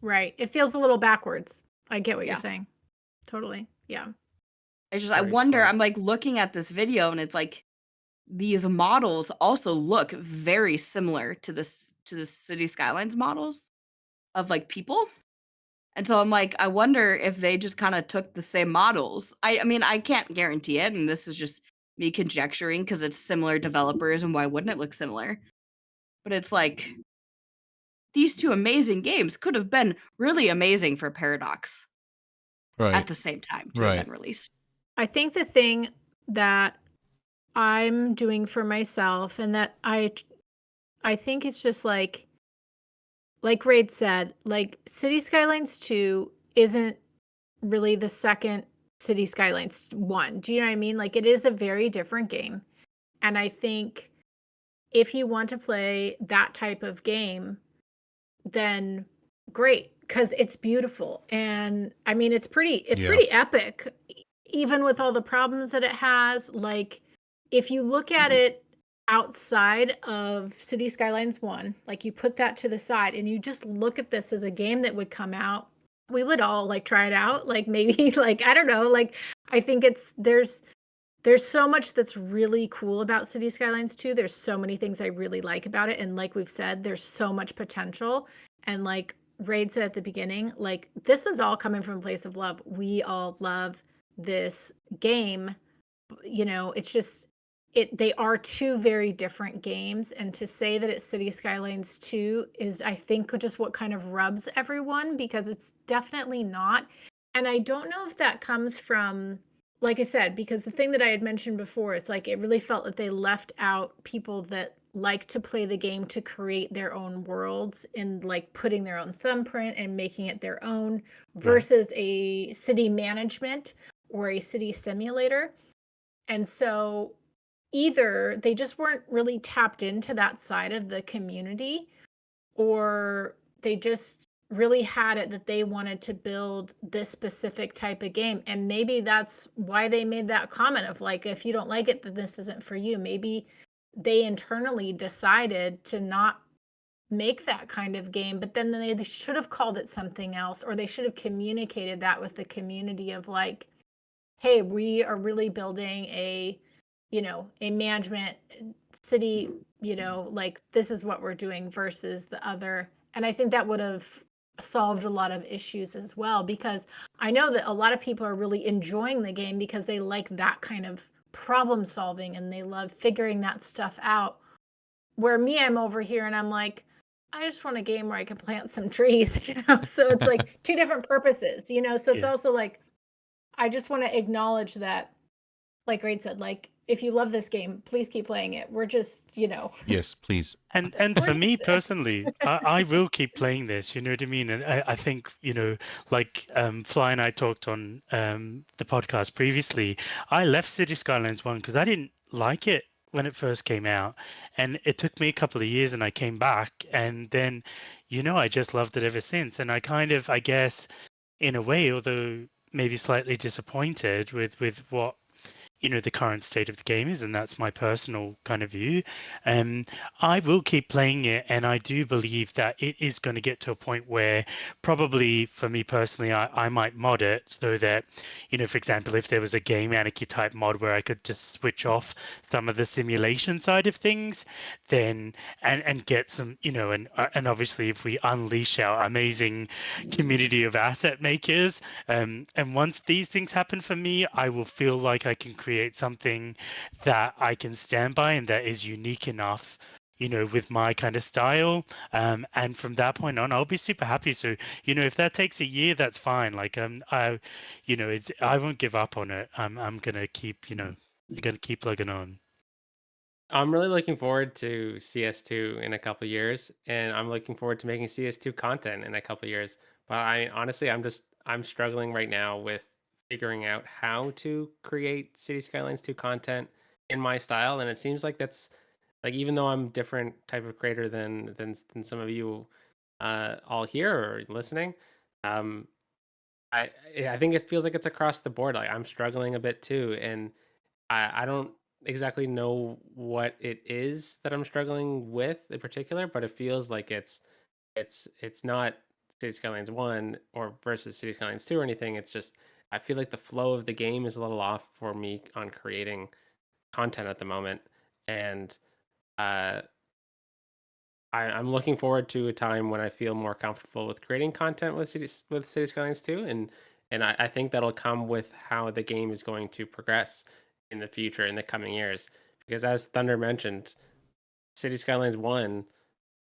right. It feels a little backwards. I get what you're Yeah. saying. Totally. Yeah. It's just, I Very wonder, slow. I'm like looking at this video and it's like, these models also look very similar to the City Skylines models of like people. And so I'm like, I wonder if they just kind of took the same models. I mean, I can't guarantee it, and this is just me conjecturing because it's similar developers and why wouldn't it look similar? But it's like these two amazing games could have been really amazing for Paradox at Right. the same time to have Right. been released. I think the thing that I'm doing for myself, and that I think it's just like Raid said, like City Skylines 2 isn't really the second City Skylines 1. Do you know what I mean? Like it is a very different game. And I think if you want to play that type of game, then great, because it's beautiful. And I mean it's pretty Yeah. epic, even with all the problems that it has. Like if you look at it outside of City Skylines 1, like you put that to the side and you just look at this as a game that would come out, we would all like try it out. Like maybe like I don't know, like I think there's so much that's really cool about City Skylines 2. There's so many things I really like about it. And like we've said, there's so much potential. And like Raid said at the beginning, like this is all coming from a place of love. We all love this game. You know, it's just they are two very different games. And to say that it's City Skylines 2 is, I think, just what kind of rubs everyone, because it's definitely not. And I don't know if that comes from, like I said, because the thing that I had mentioned before, it's like it really felt that they left out people that like to play the game to create their own worlds and like putting their own thumbprint and making it their own, versus a city management or a city simulator. And so either they just weren't really tapped into that side of the community, or they just really had it that they wanted to build this specific type of game. And maybe that's why they made that comment of like, if you don't like it, then this isn't for you. Maybe they internally decided to not make that kind of game, but then they should have called it something else, or they should have communicated that with the community of like, hey, we are really building a, you know, a management city, you know, like this is what we're doing versus the other. And I think that would have solved a lot of issues as well, because I know that a lot of people are really enjoying the game because they like that kind of problem solving and they love figuring that stuff out. Where me, I'm over here and I'm like, I just want a game where I can plant some trees, you know? So it's like two different purposes, you know? So it's also like, I just want to acknowledge that, like Raid said, like, if you love this game, please keep playing it. We're just, you know. Yes, please. And We're for me just- personally, I will keep playing this, you know what I mean? And I think, you know, like Fly and I talked on the podcast previously, I left City Skylines 1 because I didn't like it when it first came out. And it took me a couple of years and I came back, and then, you know, I just loved it ever since. And I kind of, I guess, in a way, although maybe slightly disappointed with what, you know, the current state of the game is, and that's my personal kind of view. I will keep playing it, and I do believe that it is going to get to a point where probably for me personally, I might mod it so that, you know, for example, if there was a game anarchy type mod where I could just switch off some of the simulation side of things, then and get some, you know, and obviously if we unleash our amazing community of asset makers, and once these things happen for me, I will feel like I can create something that I can stand by and that is unique enough, you know, with my kind of style. And from that point on, I'll be super happy. So, you know, if that takes a year, that's fine. Like, you know, I won't give up on it. I'm gonna keep, you know, gonna keep plugging on. I'm really looking forward to CS2 in a couple years, and I'm looking forward to making CS2 content in a couple years. But I honestly, I'm struggling right now with figuring out how to create City Skylines 2 content in my style, and it seems like that's like, even though I'm different type of creator than some of you all here or listening, um, I think it feels like it's across the board. Like I'm struggling a bit too, and I don't exactly know what it is that I'm struggling with in particular, but it feels like it's not City Skylines 1 or versus City Skylines 2 or anything. It's just I feel like the flow of the game is a little off for me on creating content at the moment, and uh, I'm looking forward to a time when I feel more comfortable with creating content with City Skylines 2, and I think that'll come with how the game is going to progress in the future, in the coming years. Because as Thunder mentioned, City Skylines 1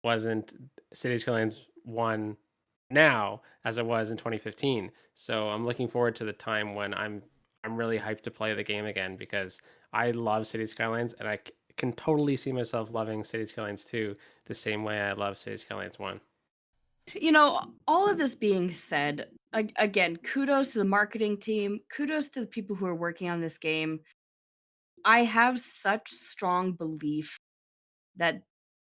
wasn't City Skylines 1 now as it was in 2015. So I'm looking forward to the time when I'm really hyped to play the game again, because I love City Skylines, and I can totally see myself loving City Skylines 2 the same way I love City Skylines 1. You know, all of this being said, again, kudos to the marketing team, kudos to the people who are working on this game. I have such strong belief that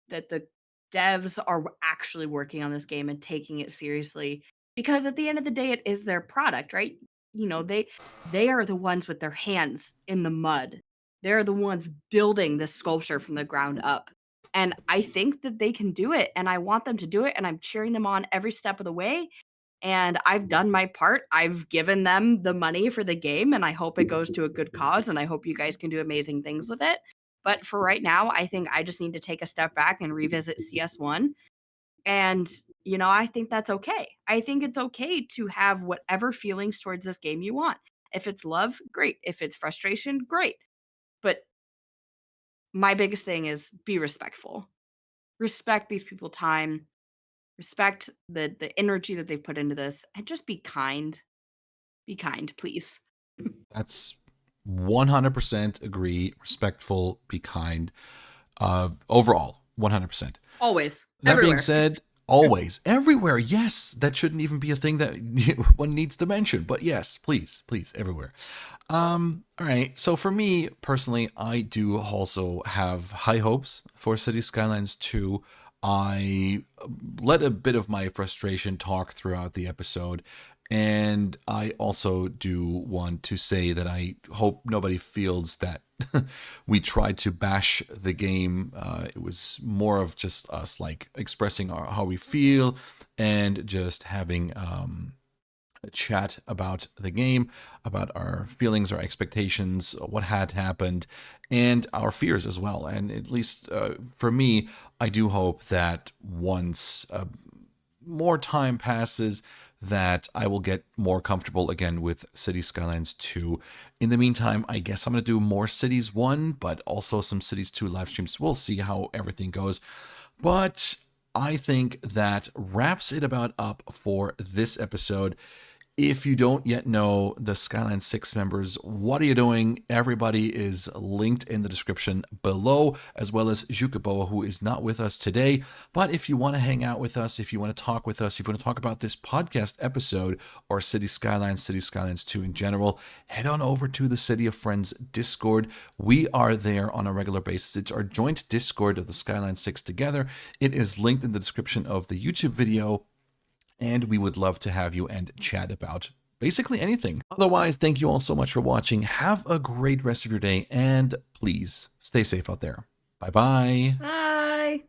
the devs are actually working on this game and taking it seriously, because at the end of the day, it is their product, right? You know, they are the ones with their hands in the mud. They're the ones building this sculpture from the ground up. And I think that they can do it, and I want them to do it, and I'm cheering them on every step of the way. And I've done my part. I've given them the money for the game, and I hope it goes to a good cause, and I hope you guys can do amazing things with it. But for right now, I think I just need to take a step back and revisit CS1. And, you know, I think that's okay. I think it's okay to have whatever feelings towards this game you want. If it's love, great. If it's frustration, great. But my biggest thing is be respectful. Respect these people time. Respect the energy that they've put into this, and just be kind. Be kind, please. That's 100% agree. Respectful, be kind. Overall, 100%. Always. That Everywhere. being said, always, everywhere. Yes, that shouldn't even be a thing that one needs to mention. But yes, please, everywhere. All right. So for me personally, I do also have high hopes for Cities Skylines 2. I let a bit of my frustration talk throughout the episode. And I also do want to say that I hope nobody feels that we tried to bash the game. It was more of just us like expressing how we feel and just having a chat about the game, about our feelings, our expectations, what had happened, and our fears as well. And at least for me, I do hope that once more time passes, that I will get more comfortable again with Cities Skylines 2. In the meantime, I guess I'm going to do more Cities 1, but also some Cities 2 live streams. We'll see how everything goes. But I think that wraps it about up for this episode. If you don't yet know the Skyline 6 members, what are you doing? Everybody is linked in the description below, as well as Jukaboa, who is not with us today. But if you want to hang out with us, if you want to talk with us, if you want to talk about this podcast episode or Cities Skylines, Cities Skylines 2 in general, head on over to the City of Friends Discord. We are there on a regular basis. It's our joint Discord of the Skyline 6 together. It is linked in the description of the YouTube video. And we would love to have you and chat about basically anything. Otherwise, thank you all so much for watching. Have a great rest of your day, and please stay safe out there. Bye-bye. Bye.